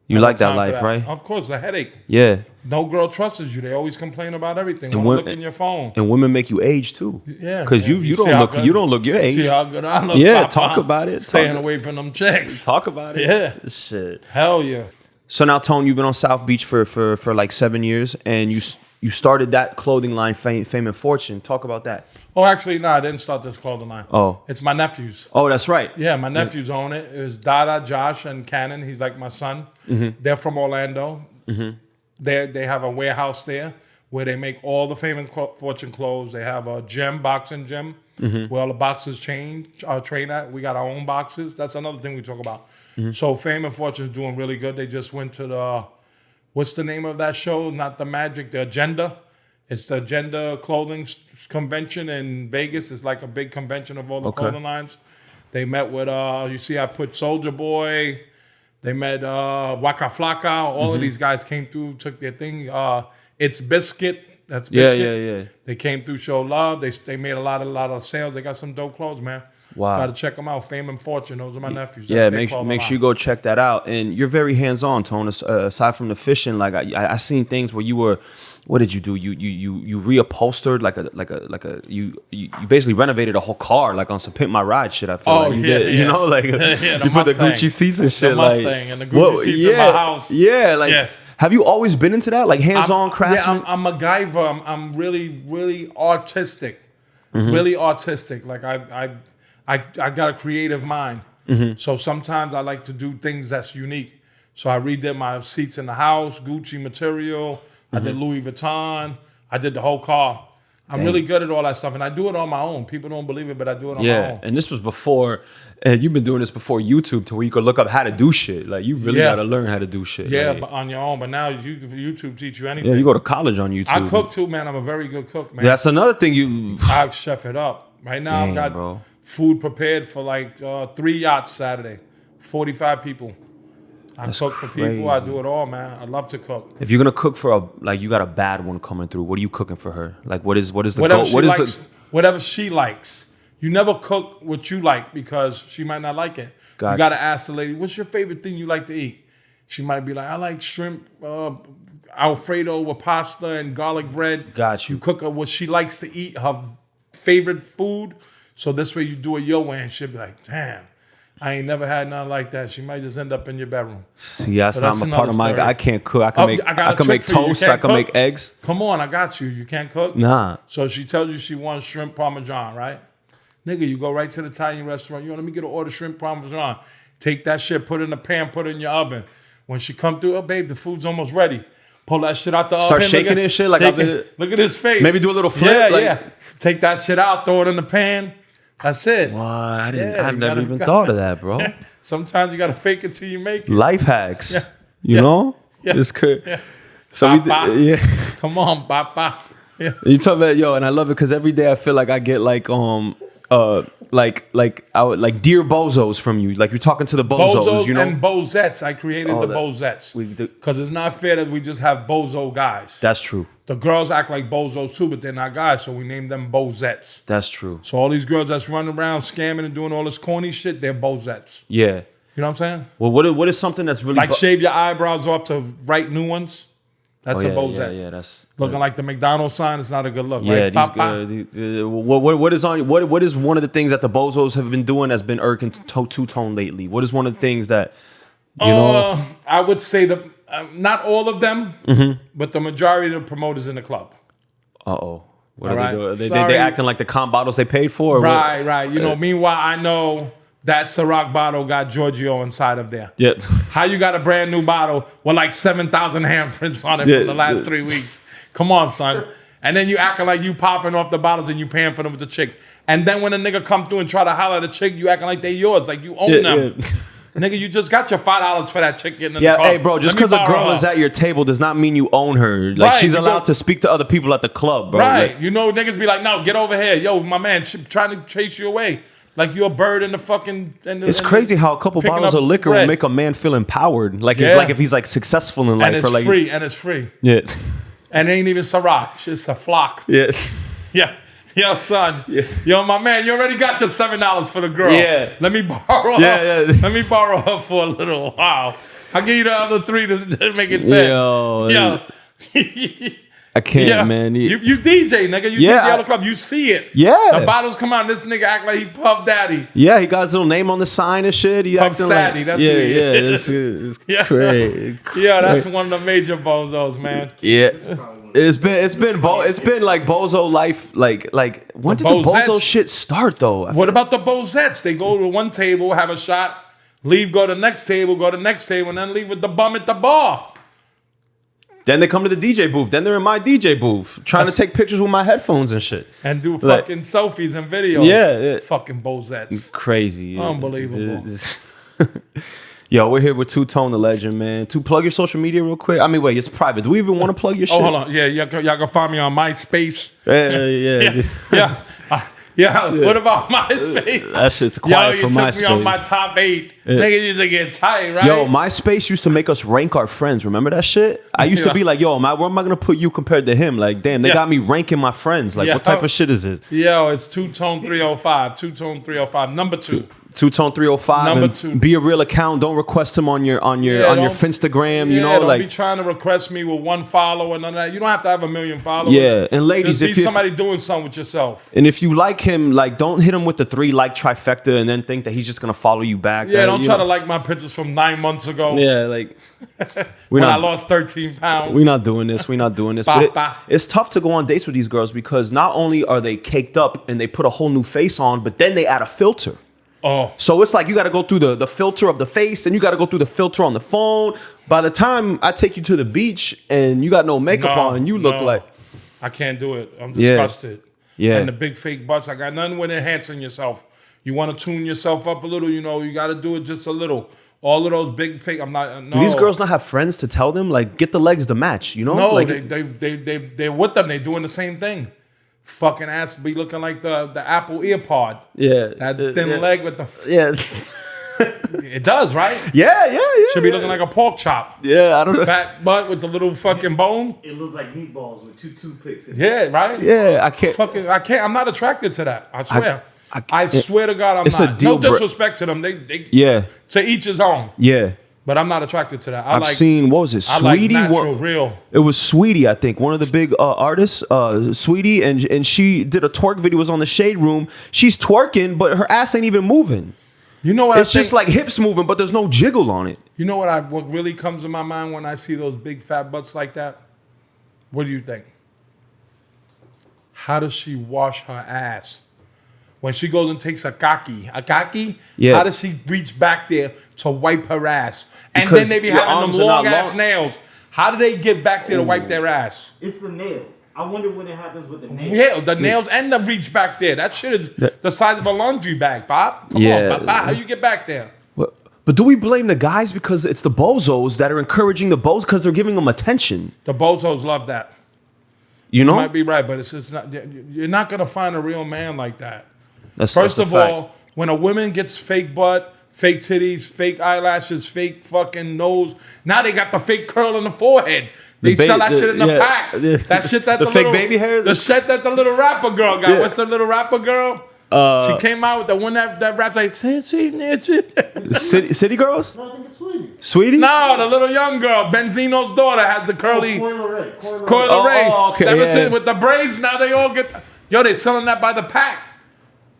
Speaker 1: You like that life, right?
Speaker 2: Of course, a headache.
Speaker 1: Yeah.
Speaker 2: No girl trusts you. They always complain about everything. And look in your phone.
Speaker 1: And women make you age too.
Speaker 2: Yeah.
Speaker 1: Because you don't look your age.
Speaker 2: See how good I look.
Speaker 1: Yeah, talk about it.
Speaker 2: Staying away from them chicks.
Speaker 1: Talk about it.
Speaker 2: Yeah.
Speaker 1: Shit.
Speaker 2: Hell yeah.
Speaker 1: So now, Tone, you've been on South Beach for like 7 years, and you started that clothing line, Fame and Fortune. Talk about that.
Speaker 2: Oh, actually, no, I didn't start this clothing line.
Speaker 1: Oh.
Speaker 2: It's my nephews.
Speaker 1: Oh, that's right.
Speaker 2: Yeah, my nephews own it. It's Dada, Josh, and Cannon. He's like my son. Mm-hmm. They're from Orlando. Mm-hmm. They have a warehouse there where they make all the Fame and Fortune clothes. They have a boxing gym, where all the boxers train at. We got our own boxes. That's another thing we talk about. Mm-hmm. So Fame and Fortune is doing really good. They just went to the, what's the name of that show? Not the Magic, the Agenda. It's the Agenda Clothing Convention in Vegas. It's like a big convention of all the clothing lines. They met with, you see I put Soulja Boy. They met Waka Flocka. All of these guys came through, took their thing. It's Biscuit. That's Biscuit.
Speaker 1: Yeah.
Speaker 2: They came through, show love. They made a lot of sales. They got some dope clothes, man.
Speaker 1: Wow.
Speaker 2: Got to check them out. Fame and Fortune. Those are my nephews.
Speaker 1: Make sure you go check that out. And you're very hands-on, Tone. Aside from the fishing, like I seen things where you were, what did you do? You reupholstered you basically renovated a whole car, like on some Pimp My Ride shit. I feel like you did, you know, like you put the Gucci seats and shit,
Speaker 2: the Mustang and the Gucci seats in my house.
Speaker 1: Yeah, like have you always been into that, like hands-on craftsman?
Speaker 2: Yeah, I'm MacGyver. I'm really artistic, really artistic. Like I got a creative mind. So sometimes I like to do things that's unique. So I redid my seats in the house, Gucci material. I did Louis Vuitton. I did the whole car. I'm really good at all that stuff, and I do it on my own. People don't believe it, but I do it on my own.
Speaker 1: And this was before, and you've been doing this before YouTube, to where you could look up how to do shit. Like, you really got to learn how to do shit.
Speaker 2: Yeah,
Speaker 1: like,
Speaker 2: but on your own. But now YouTube teach you anything.
Speaker 1: Yeah, you go to college on YouTube.
Speaker 2: I cook too, man. I'm a very good cook, man.
Speaker 1: That's another thing
Speaker 2: I chef it up. Right now, I've got food prepared for like 3 yachts Saturday, 45 people. I cook for people. I do it all, man. I love to cook.
Speaker 1: If you're gonna cook for you got a bad one coming through, what are you cooking for her? Like, what is the
Speaker 2: whatever she likes. You never cook what you like because she might not like it.
Speaker 1: Gotcha.
Speaker 2: You gotta ask the lady, what's your favorite thing you like to eat? She might be like, I like shrimp Alfredo with pasta and garlic bread.
Speaker 1: Got you.
Speaker 2: You cook her what she likes to eat, her favorite food. So this way you do it your way, and she'll be like, damn, I ain't never had nothing like that. She might just end up in your bedroom.
Speaker 1: See, that's not a part of my. I can't cook. I can make toast. I can make eggs.
Speaker 2: Come on, I got you. You can't cook?
Speaker 1: Nah.
Speaker 2: So she tells you she wants shrimp parmesan, right? Nigga, you go right to the Italian restaurant. Let me get an order shrimp parmesan. Take that shit, put it in the pan, put it in your oven. When she come through, oh, babe, the food's almost ready. Pull that shit out the oven.
Speaker 1: Start shaking this shit. Like,
Speaker 2: look at his face.
Speaker 1: Maybe do a little flip.
Speaker 2: Yeah. Take that shit out, throw it in the pan. That's it.
Speaker 1: Wow, I've never even thought of that, bro.
Speaker 2: Sometimes you gotta fake it till you make it.
Speaker 1: Life hacks. You know? Yeah. It's good.
Speaker 2: Yeah.
Speaker 1: So
Speaker 2: Come on, papa. Yeah.
Speaker 1: You talk about and I love it because every day I feel like I get like dear bozos from you. Like, you're talking to the bozos, you know?
Speaker 2: And bozettes. I created the bozettes. Because it's not fair that we just have bozo guys.
Speaker 1: That's true.
Speaker 2: The girls act like bozos too, but they're not guys, so we named them bozettes.
Speaker 1: That's true.
Speaker 2: So all these girls that's running around scamming and doing all this corny shit, they're bozettes.
Speaker 1: Yeah.
Speaker 2: You know what I'm saying?
Speaker 1: Well, what is something that's really
Speaker 2: Like shave your eyebrows off to write new ones. That's a
Speaker 1: yeah,
Speaker 2: bozet.
Speaker 1: yeah, that's
Speaker 2: Looking like the McDonald's sign is not a good look.
Speaker 1: yeah.
Speaker 2: Right?
Speaker 1: What is on what is one of the things that the bozos have been doing that's been irking two-tone lately? What is one of the things that you know?
Speaker 2: I would say not all of them, but the majority of the promoters in the club.
Speaker 1: Uh-oh. What are
Speaker 2: right.
Speaker 1: they doing? They
Speaker 2: Sorry.
Speaker 1: acting like the comp bottles they paid for? Or
Speaker 2: Right, right. You know, meanwhile, I know that Ciroc bottle got Giorgio inside of there.
Speaker 1: Yeah.
Speaker 2: How you got a brand new bottle with like 7,000 handprints on it from the last 3 weeks? Come on, son. And then you acting like you popping off the bottles and you paying for them with the chicks. And then when a nigga come through and try to holler at a chick, you acting like they yours, like you own them.
Speaker 1: Yeah.
Speaker 2: Nigga, you just got your $5 for that chick getting in the car.
Speaker 1: Hey, bro, just because a girl is at your table does not mean you own her. Like,
Speaker 2: Right,
Speaker 1: she's
Speaker 2: you
Speaker 1: allowed to speak to other people at the club, bro.
Speaker 2: Right.
Speaker 1: Like,
Speaker 2: You know, niggas be like, no, get over here. Yo, my man, trying to chase you away. Like you're a bird in the fucking...
Speaker 1: it's crazy how a couple bottles of liquor will make a man feel empowered. Like, if he's like successful in life.
Speaker 2: And it's
Speaker 1: like,
Speaker 2: free, and it's free.
Speaker 1: Yeah.
Speaker 2: And it ain't even Ciroc. It's just a flock.
Speaker 1: Yeah.
Speaker 2: Yeah. Yo, son.
Speaker 1: Yeah.
Speaker 2: Yo, my man, you already got your $7 for the girl.
Speaker 1: Yeah.
Speaker 2: Let me borrow her.
Speaker 1: Yeah.
Speaker 2: Let me borrow her for a little while. I'll give you the other 3 to make it 10.
Speaker 1: Yo. I can't, man.
Speaker 2: You DJ, nigga. You DJ at the club. You see it.
Speaker 1: Yeah.
Speaker 2: The bottles come out. This nigga act like he Puff Daddy.
Speaker 1: Yeah, he got his little name on the sign and shit. He
Speaker 2: Puff
Speaker 1: acting
Speaker 2: Saddy.
Speaker 1: like,
Speaker 2: That's who he is.
Speaker 1: It's
Speaker 2: Yeah.
Speaker 1: crazy.
Speaker 2: Yeah, that's one of the major bozos, man.
Speaker 1: Yeah. It's been like bozo life. Like when did the
Speaker 2: Bozettes.
Speaker 1: bozo shit start though?
Speaker 2: What about the bozettes? They go to one table, have a shot, leave, go to the next table, and then leave with the bum at the bar.
Speaker 1: Then they come to the DJ booth. Then they're in my DJ booth trying to take pictures with my headphones and shit.
Speaker 2: And do fucking selfies and videos.
Speaker 1: Yeah.
Speaker 2: Fucking bozettes.
Speaker 1: Crazy.
Speaker 2: Unbelievable.
Speaker 1: Yo, we're here with Two Tone, the legend, man. Plug your social media real quick. I mean, wait, it's private. Do we even want to plug your shit?
Speaker 2: Oh, hold on. Yeah, y'all can find me on MySpace.
Speaker 1: Yeah.
Speaker 2: What about MySpace?
Speaker 1: That shit's quiet for MySpace.
Speaker 2: Yo, you took me on my top 8. Nigga used to get tight, right?
Speaker 1: Yo, MySpace used to make us rank our friends. Remember that shit? I used to be like, yo, where am I going to put you compared to him? Like, damn, they got me ranking my friends. Like, what type of shit is it?
Speaker 2: Yo, it's Two Tone 305. Two Tone 305. Number 2.
Speaker 1: Two Tone 305.
Speaker 2: Number 2.
Speaker 1: Be a real account. Don't request him on your Finstagram. You know,
Speaker 2: don't
Speaker 1: like
Speaker 2: be trying to request me with 1 follower and none of that. You don't have to have 1 million followers.
Speaker 1: Yeah, and ladies,
Speaker 2: just
Speaker 1: if
Speaker 2: be
Speaker 1: you
Speaker 2: somebody doing something with yourself.
Speaker 1: And if you like him, like don't hit him with the 3 like trifecta and then think that he's just gonna follow you back.
Speaker 2: Yeah, don't try to like my pictures from 9 months ago.
Speaker 1: Yeah, like
Speaker 2: when I lost 13 pounds.
Speaker 1: We're not doing this. But it's tough to go on dates with these girls because not only are they caked up and they put a whole new face on, but then they add a filter.
Speaker 2: Oh.
Speaker 1: So it's like you got to go through the filter of the face and you got to go through the filter on the phone. By the time I take you to the beach and you got no makeup on and you look like...
Speaker 2: I can't do it. I'm disgusted.
Speaker 1: Yeah.
Speaker 2: And the big fake butts, I got nothing with enhancing yourself. You want to tune yourself up a little, you know, you got to do it just a little. All of those big fake, I'm not... No.
Speaker 1: Do these girls not have friends to tell them? Like, get the legs to match, you know?
Speaker 2: No,
Speaker 1: like,
Speaker 2: they're with them. They're doing the same thing. Fucking ass be looking like the Apple EarPod.
Speaker 1: Yeah.
Speaker 2: That thin leg with the...
Speaker 1: Yeah.
Speaker 2: It does, right?
Speaker 1: Yeah.
Speaker 2: Should be looking like a pork chop.
Speaker 1: Yeah, I don't know.
Speaker 2: Fat butt with the little fucking bone.
Speaker 3: It looks like meatballs with 2 toothpicks in it.
Speaker 2: Yeah, right?
Speaker 1: Yeah, I can't...
Speaker 2: I can't. I'm not attracted to that. I swear. I swear to God, I'm
Speaker 1: it's
Speaker 2: not.
Speaker 1: A deal
Speaker 2: no disrespect to them. They to each his own.
Speaker 1: Yeah.
Speaker 2: But I'm not attracted to that.
Speaker 1: I've seen, what was it, Sweetie?
Speaker 2: I like natural, real.
Speaker 1: It was Sweetie, I think, one of the big artists, Sweetie, and she did a twerk video, was on the Shade Room. She's twerking, but her ass ain't even moving.
Speaker 2: You know what?
Speaker 1: It's just like hips moving, but there's no jiggle on it.
Speaker 2: You know what really comes to my mind when I see those big fat butts like that? What do you think? How does she wash her ass? When she goes and takes a kaki,
Speaker 1: yeah.
Speaker 2: How does she reach back there to wipe her ass? And
Speaker 1: Because
Speaker 2: then they be
Speaker 1: your
Speaker 2: having
Speaker 1: arms
Speaker 2: them
Speaker 1: are
Speaker 2: long
Speaker 1: not
Speaker 2: ass
Speaker 1: long.
Speaker 2: nails. How do they get back there to wipe their ass?
Speaker 3: It's the nails. I wonder when it happens with the nails.
Speaker 2: Yeah, the nails and the reach back there. That shit is the size of a laundry bag, Bob. Come on, Bob. How you get back there?
Speaker 1: But do we blame the guys because it's the bozos that are encouraging the bozos because they're giving them attention?
Speaker 2: The bozos love that.
Speaker 1: You know?
Speaker 2: You might be right, but it's not. You're not gonna find a real man like that.
Speaker 1: First
Speaker 2: of all, when a woman gets fake butt, fake titties, fake eyelashes, fake fucking nose, now they got the fake curl in the forehead. They sell that shit in the pack. That shit that
Speaker 1: the
Speaker 2: the
Speaker 1: fake
Speaker 2: little,
Speaker 1: baby hairs.
Speaker 2: The shit that the little rapper girl got.
Speaker 1: Yeah.
Speaker 2: What's the little rapper girl? She came out with the one that raps like
Speaker 1: City Girls?
Speaker 3: No, I think it's Sweetie.
Speaker 1: Sweetie?
Speaker 2: No, the little young girl, Benzino's daughter, has the curly
Speaker 3: Coil Ray.
Speaker 1: Okay.
Speaker 2: Ever
Speaker 1: Yeah.
Speaker 2: since with the braids, now they all get. Yo, they selling that by the pack.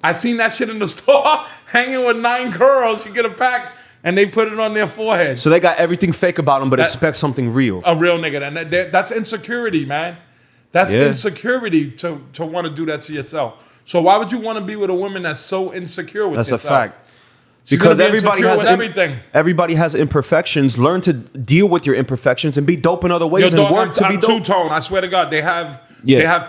Speaker 2: I seen that shit in the store, hanging with 9 curls. You get a pack, and they put it on their forehead.
Speaker 1: So they got everything fake about them, but expect something real.
Speaker 2: A real nigga, and that's insecurity, man. That's insecurity to want to do that to yourself. So why would you want to be with a woman that's so insecure with
Speaker 1: That's
Speaker 2: yourself?
Speaker 1: a fact.
Speaker 2: She's
Speaker 1: Because
Speaker 2: gonna be
Speaker 1: everybody
Speaker 2: insecure
Speaker 1: has
Speaker 2: with everything.
Speaker 1: Everybody has imperfections. Learn to deal with your imperfections and be dope in other ways
Speaker 2: Yo,
Speaker 1: and
Speaker 2: dog,
Speaker 1: work to be
Speaker 2: I'm
Speaker 1: dope.
Speaker 2: two-tone. I swear to God, they have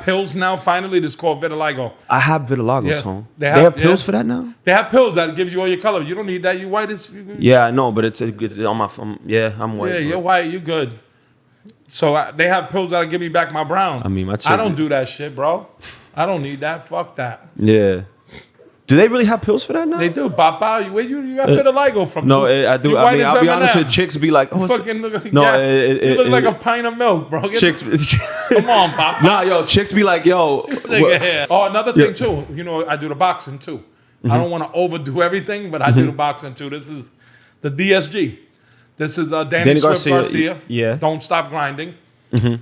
Speaker 2: pills now. Finally, that's called vitiligo.
Speaker 1: I have vitiligo,
Speaker 2: Yeah.
Speaker 1: Tone.
Speaker 2: They
Speaker 1: They
Speaker 2: have-
Speaker 1: have pills
Speaker 2: yeah.
Speaker 1: for that now?
Speaker 2: They have pills that gives you all your color. You don't need that. You white as
Speaker 1: Yeah, I know, but it's on my phone. Yeah, I'm white.
Speaker 2: yeah.
Speaker 1: bro.
Speaker 2: You're white. You good. So they have pills that'll give me back my brown.
Speaker 1: I mean, my
Speaker 2: I
Speaker 1: chick-
Speaker 2: don't do that shit, bro. I don't need that. Fuck that.
Speaker 1: Yeah. Do they really have pills for that now?
Speaker 2: They do. Papa, where you got vitiligo from?
Speaker 1: No,
Speaker 2: You-
Speaker 1: I do.
Speaker 2: you
Speaker 1: I
Speaker 2: white
Speaker 1: mean,
Speaker 2: as
Speaker 1: I'll be honest
Speaker 2: M&M.
Speaker 1: with chicks be like, oh, it's,
Speaker 2: Fucking look,
Speaker 1: no,
Speaker 2: you look like a pint of milk, bro.
Speaker 1: chicks.
Speaker 2: Come on, Papa.
Speaker 1: Nah, yo, chicks be like, yo.
Speaker 2: Yeah. Oh, another thing too. You know, I do the boxing too. I don't want to overdo everything, but I do the boxing too. This is the DSG. This is Danny Swift Garcia.
Speaker 1: Yeah.
Speaker 2: Don't Stop Grinding.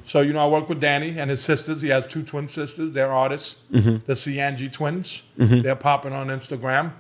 Speaker 2: So, you know, I work with Danny and his sisters. He has 2 twin sisters. They're artists. The Ciangi twins. They're popping on Instagram.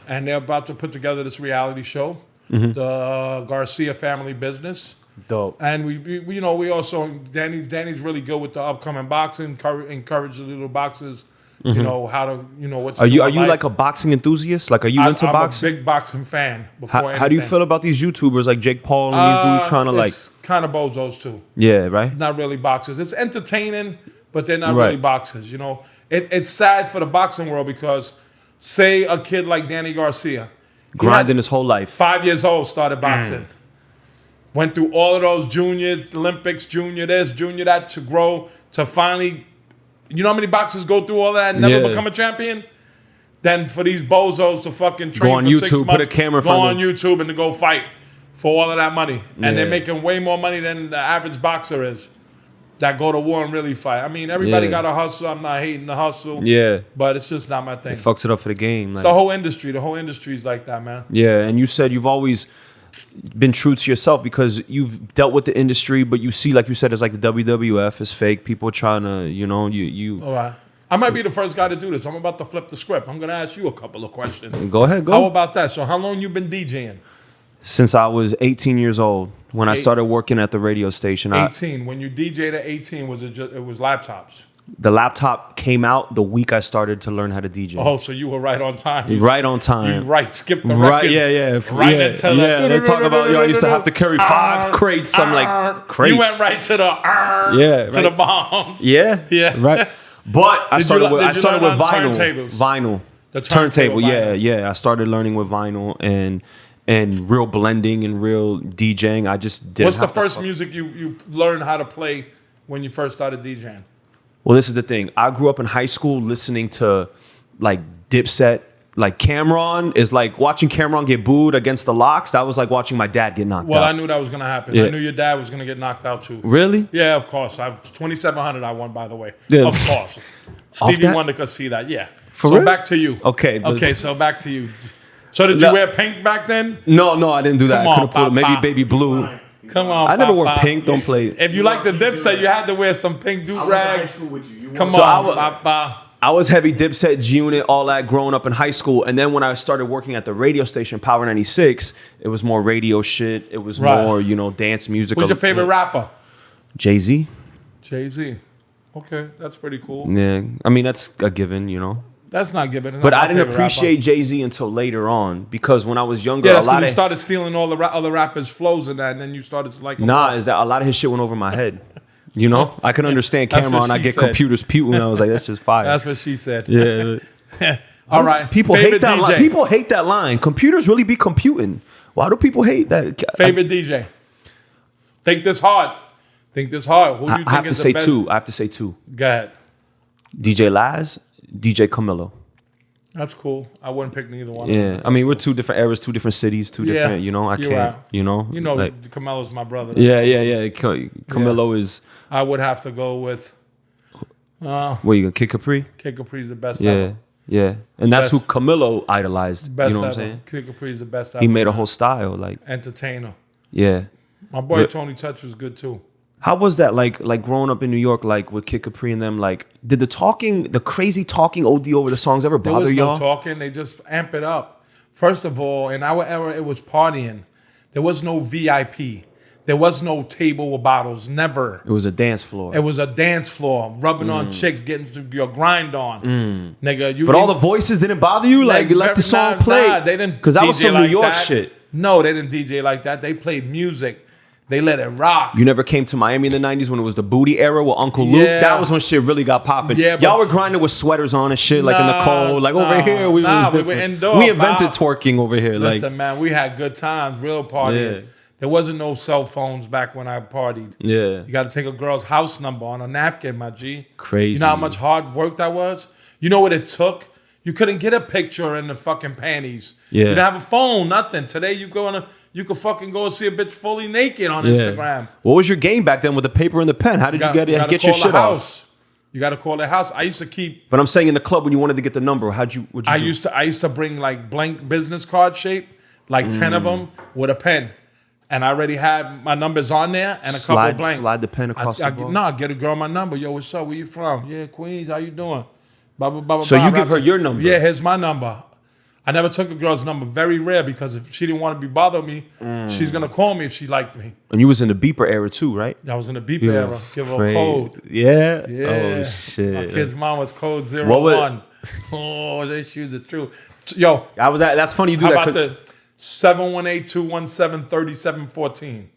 Speaker 2: And they're about to put together this reality show, the Garcia Family Business.
Speaker 1: Dope.
Speaker 2: And we you know, we also, Danny's really good with the upcoming boxing, encourage the little boxers, you know, how to, you know, what to
Speaker 1: Are
Speaker 2: do
Speaker 1: you
Speaker 2: in life.
Speaker 1: like a boxing enthusiast? Like, are you into
Speaker 2: I'm
Speaker 1: boxing?
Speaker 2: a big boxing fan. Before
Speaker 1: How do you
Speaker 2: anything.
Speaker 1: feel about these YouTubers like Jake Paul and these dudes trying to like?
Speaker 2: It's kind of bozos too.
Speaker 1: Yeah, right.
Speaker 2: Not really boxers. It's entertaining, but they're not
Speaker 1: Right.
Speaker 2: really boxers. You know, it's sad for the boxing world because, say, a kid like Danny Garcia,
Speaker 1: Grinding his whole life.
Speaker 2: 5 years old, started boxing. Went through all of those juniors, Olympics, junior this, junior that, to grow, to finally, you know how many boxers go through all that and never
Speaker 1: Yeah.
Speaker 2: become a champion? Then for these bozos to fucking train
Speaker 1: on
Speaker 2: for 6
Speaker 1: YouTube,
Speaker 2: months,
Speaker 1: put a camera in
Speaker 2: go
Speaker 1: front of
Speaker 2: on YouTube and to go fight for all of that money. And
Speaker 1: Yeah.
Speaker 2: they're making way more money than the average boxer is that go to war and really fight. I mean, everybody
Speaker 1: Yeah.
Speaker 2: got a hustle. I'm not hating the hustle.
Speaker 1: Yeah.
Speaker 2: But it's just not my thing.
Speaker 1: Fucks it up for the game.
Speaker 2: It's
Speaker 1: Like,
Speaker 2: the whole industry. The whole industry is like that, man.
Speaker 1: yeah, and you said you've always been true to yourself because you've dealt with the industry, but you see, like you said, it's like the WWF is fake. People trying to, you know, you
Speaker 2: All right. I might be the first guy to do this. I'm about to flip the script. I'm going to ask you a couple of questions.
Speaker 1: go ahead,
Speaker 2: How
Speaker 1: go.
Speaker 2: about that? So how long you been DJing?
Speaker 1: Since I was 18 years old, when I started working at the radio station,
Speaker 2: 18. When you DJed at 18, was it just, it was laptops?
Speaker 1: the laptop came out the week I started to learn how to DJ.
Speaker 2: Oh, so you were right on time.
Speaker 1: Right on
Speaker 2: You
Speaker 1: time.
Speaker 2: skip the
Speaker 1: Right,
Speaker 2: records.
Speaker 1: yeah.
Speaker 2: Right
Speaker 1: yeah,
Speaker 2: into
Speaker 1: yeah.
Speaker 2: the...
Speaker 1: They talk about, yo, I used to have to carry 5 crates. I'm like, crates.
Speaker 2: You went right to the...
Speaker 1: Yeah,
Speaker 2: to
Speaker 1: right.
Speaker 2: the bombs.
Speaker 1: Yeah,
Speaker 2: Yeah.
Speaker 1: right. But I
Speaker 2: Did you
Speaker 1: started
Speaker 2: le-
Speaker 1: with
Speaker 2: did you learn on
Speaker 1: vinyl.
Speaker 2: turntables?
Speaker 1: Vinyl.
Speaker 2: The
Speaker 1: Turntable,
Speaker 2: turntable
Speaker 1: yeah. I started learning with vinyl and real blending and real DJing. I just didn't
Speaker 2: What's the
Speaker 1: have to
Speaker 2: first
Speaker 1: fuck-
Speaker 2: music you learned how to play when you first started DJing?
Speaker 1: Well, this is the thing. I grew up in high school listening to like Dipset. Like Cameron is like watching Cameron get booed against the Locks. That was like watching my dad get knocked
Speaker 2: Well,
Speaker 1: out.
Speaker 2: I knew that was going to happen.
Speaker 1: Yeah.
Speaker 2: I knew your dad was going to get knocked out too.
Speaker 1: Really?
Speaker 2: Yeah, of course. I was 2,700 I won, by the way.
Speaker 1: Yeah.
Speaker 2: Of course. Stevie
Speaker 1: that?
Speaker 2: Wonder could see that, yeah.
Speaker 1: For
Speaker 2: so
Speaker 1: real?
Speaker 2: back to you.
Speaker 1: Okay, but-
Speaker 2: Okay, so back to you. So did you
Speaker 1: No.
Speaker 2: wear pink back then?
Speaker 1: No, I didn't do that.
Speaker 2: Come
Speaker 1: I
Speaker 2: on,
Speaker 1: couldn't pull it. Maybe
Speaker 2: Papa.
Speaker 1: baby blue.
Speaker 2: Come on,
Speaker 1: I never wore
Speaker 2: Papa.
Speaker 1: pink. Don't play.
Speaker 2: If you like the Dipset, you had to wear some pink
Speaker 3: I went to high
Speaker 2: do-rag.
Speaker 3: school with you. You
Speaker 2: Come
Speaker 1: So I
Speaker 2: on,
Speaker 1: wa-
Speaker 2: Papa.
Speaker 1: I was heavy Dipset, G-Unit, all that growing up in high school. And then when I started working at the radio station, Power 96, it was more radio shit. It was
Speaker 2: Right.
Speaker 1: more, you know, dance music.
Speaker 2: Who's your favorite rapper?
Speaker 1: Jay-Z.
Speaker 2: Jay-Z. Okay, that's pretty cool.
Speaker 1: Yeah. I mean, that's a given, you know.
Speaker 2: That's not given.
Speaker 1: But I didn't appreciate Jay-Z until later on because when I was younger,
Speaker 2: Yeah,
Speaker 1: a
Speaker 2: that's
Speaker 1: lot
Speaker 2: because you
Speaker 1: of...
Speaker 2: started stealing all the other rappers' flows and that, and then you started to like them.
Speaker 1: Nah, is that a lot of his shit went over my head. You know? I can understand
Speaker 2: That's
Speaker 1: Cameron.
Speaker 2: what
Speaker 1: I
Speaker 2: she
Speaker 1: get
Speaker 2: said.
Speaker 1: computers puting. I was like, that's just fire.
Speaker 2: That's what she said.
Speaker 1: Yeah.
Speaker 2: All right.
Speaker 1: People hate
Speaker 2: Favorite
Speaker 1: that
Speaker 2: DJ.
Speaker 1: line. People hate that line. Computers really be computing. Why do people hate that?
Speaker 2: Favorite DJ. Think this hard. Think this hard. Who do you think
Speaker 1: I have to
Speaker 2: is
Speaker 1: say
Speaker 2: the best?
Speaker 1: two. I have to say two.
Speaker 2: Go ahead.
Speaker 1: DJ Laz, DJ Camilo.
Speaker 2: That's cool. I wouldn't pick neither one.
Speaker 1: Yeah, I mean we're two different eras, two different cities, two different. You know, I
Speaker 2: you're
Speaker 1: can't.
Speaker 2: right.
Speaker 1: You know,
Speaker 2: You know,
Speaker 1: like,
Speaker 2: Camelo's my brother.
Speaker 1: yeah. Camilo is.
Speaker 2: I would have to go with
Speaker 1: What you gonna kick Capri?
Speaker 2: Kid Capri's the best
Speaker 1: Yeah,
Speaker 2: ever.
Speaker 1: Yeah, and that's
Speaker 2: Best-
Speaker 1: who Camilo idolized.
Speaker 2: Best
Speaker 1: you know what
Speaker 2: ever.
Speaker 1: I'm saying?
Speaker 2: Kid Capri's the best ever.
Speaker 1: He made a whole style. Like,
Speaker 2: Entertainer.
Speaker 1: yeah.
Speaker 2: My boy
Speaker 1: But-
Speaker 2: Tony Touch was good too.
Speaker 1: How was that like growing up in New York, like with Kid Capri and them? Like, did the crazy talking OD over the songs ever
Speaker 2: There
Speaker 1: bother
Speaker 2: was
Speaker 1: y'all?
Speaker 2: no talking. They just amp it up. First of all, in our era, it was partying. There was no VIP. There was no table with bottles. Never.
Speaker 1: It was a dance floor.
Speaker 2: It was a dance floor, rubbing on chicks, getting your grind on. Nigga, you
Speaker 1: But all the voices didn't bother you? Like let the song play?
Speaker 2: Nah, they didn't.
Speaker 1: Because that was
Speaker 2: DJ
Speaker 1: some New
Speaker 2: like
Speaker 1: York
Speaker 2: that.
Speaker 1: shit.
Speaker 2: No, they didn't DJ like that. They played music. They let it rock.
Speaker 1: You never came to Miami in the 90s when it was the booty era with Uncle Luke?
Speaker 2: Yeah.
Speaker 1: That was when shit really got popping.
Speaker 2: Yeah, but-
Speaker 1: y'all were grinding with sweaters on and shit, like in the cold. Like over here, we was
Speaker 2: we were
Speaker 1: different.
Speaker 2: indoor,
Speaker 1: We invented
Speaker 2: Bob.
Speaker 1: twerking over here.
Speaker 2: Listen, man, we had good times, real partying.
Speaker 1: Yeah.
Speaker 2: There wasn't no cell phones back when I partied.
Speaker 1: Yeah.
Speaker 2: You got to take a girl's house number on a napkin, my G.
Speaker 1: Crazy.
Speaker 2: You know how much hard work that was? You know what it took? You couldn't get a picture in the fucking panties.
Speaker 1: Yeah.
Speaker 2: You didn't have a phone, nothing. Today you could fucking go and see a bitch fully naked on Instagram.
Speaker 1: What was your game back then with the paper and the pen? How did you
Speaker 2: gotta
Speaker 1: get your
Speaker 2: call
Speaker 1: shit
Speaker 2: the
Speaker 1: off?
Speaker 2: house. You got to call the house. I used to keep.
Speaker 1: But I'm saying in the club when you wanted to get the number, what'd you
Speaker 2: I
Speaker 1: do?
Speaker 2: used to bring like blank business card shape, like 10 of them with a pen. And I already had my numbers on there and a couple of blank.
Speaker 1: Slide the pen across the ball?
Speaker 2: No, get a girl my number. Yo, what's up? Where you from? Yeah, Queens. How you doing? Blah, blah, blah,
Speaker 1: So
Speaker 2: blah,
Speaker 1: you
Speaker 2: blah.
Speaker 1: give her your number?
Speaker 2: Yeah, here's my number. I never took a girl's number. Very rare because if she didn't want to be bothered me, she's going to call me if she liked me.
Speaker 1: And you was in the beeper era too, right?
Speaker 2: I was in the beeper era. Give her a
Speaker 1: Afraid.
Speaker 2: code.
Speaker 1: Yeah?
Speaker 2: Yeah.
Speaker 1: Oh, shit.
Speaker 2: My kid's mom was code
Speaker 1: What was-
Speaker 2: 01. Oh, they shoes are true. Yo.
Speaker 1: That's funny you do
Speaker 2: How
Speaker 1: that.
Speaker 2: about
Speaker 1: 'cause-
Speaker 2: the 718-217-3714?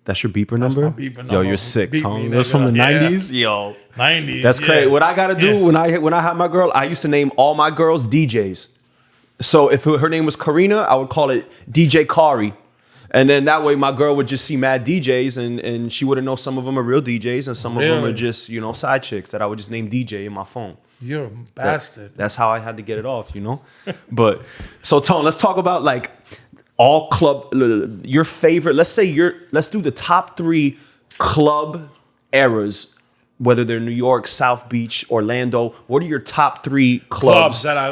Speaker 1: That's your beeper number?
Speaker 2: my beeper
Speaker 1: Yo,
Speaker 2: number.
Speaker 1: you're sick,
Speaker 2: Beep
Speaker 1: Tom.
Speaker 2: me,
Speaker 1: That's
Speaker 2: nigga.
Speaker 1: from the
Speaker 2: Yeah.
Speaker 1: 90s? Yo.
Speaker 2: 90s.
Speaker 1: That's
Speaker 2: yeah.
Speaker 1: crazy. What I gotta do
Speaker 2: Yeah.
Speaker 1: when I had my girl, I used to name all my girls DJs. So if her name was Karina, I would call it DJ Kari. And then that way my girl would just see mad DJs and she wouldn't know some of them are real DJs and some of them are
Speaker 2: Really?
Speaker 1: just, side chicks that I would just name DJ in my phone.
Speaker 2: You're a bastard.
Speaker 1: That's how I had to get it off, But so Tone, let's talk about like all club, your favorite. Let's do the top 3 club eras, whether they're New York, South Beach, Orlando. What are your top 3 clubs
Speaker 2: that I-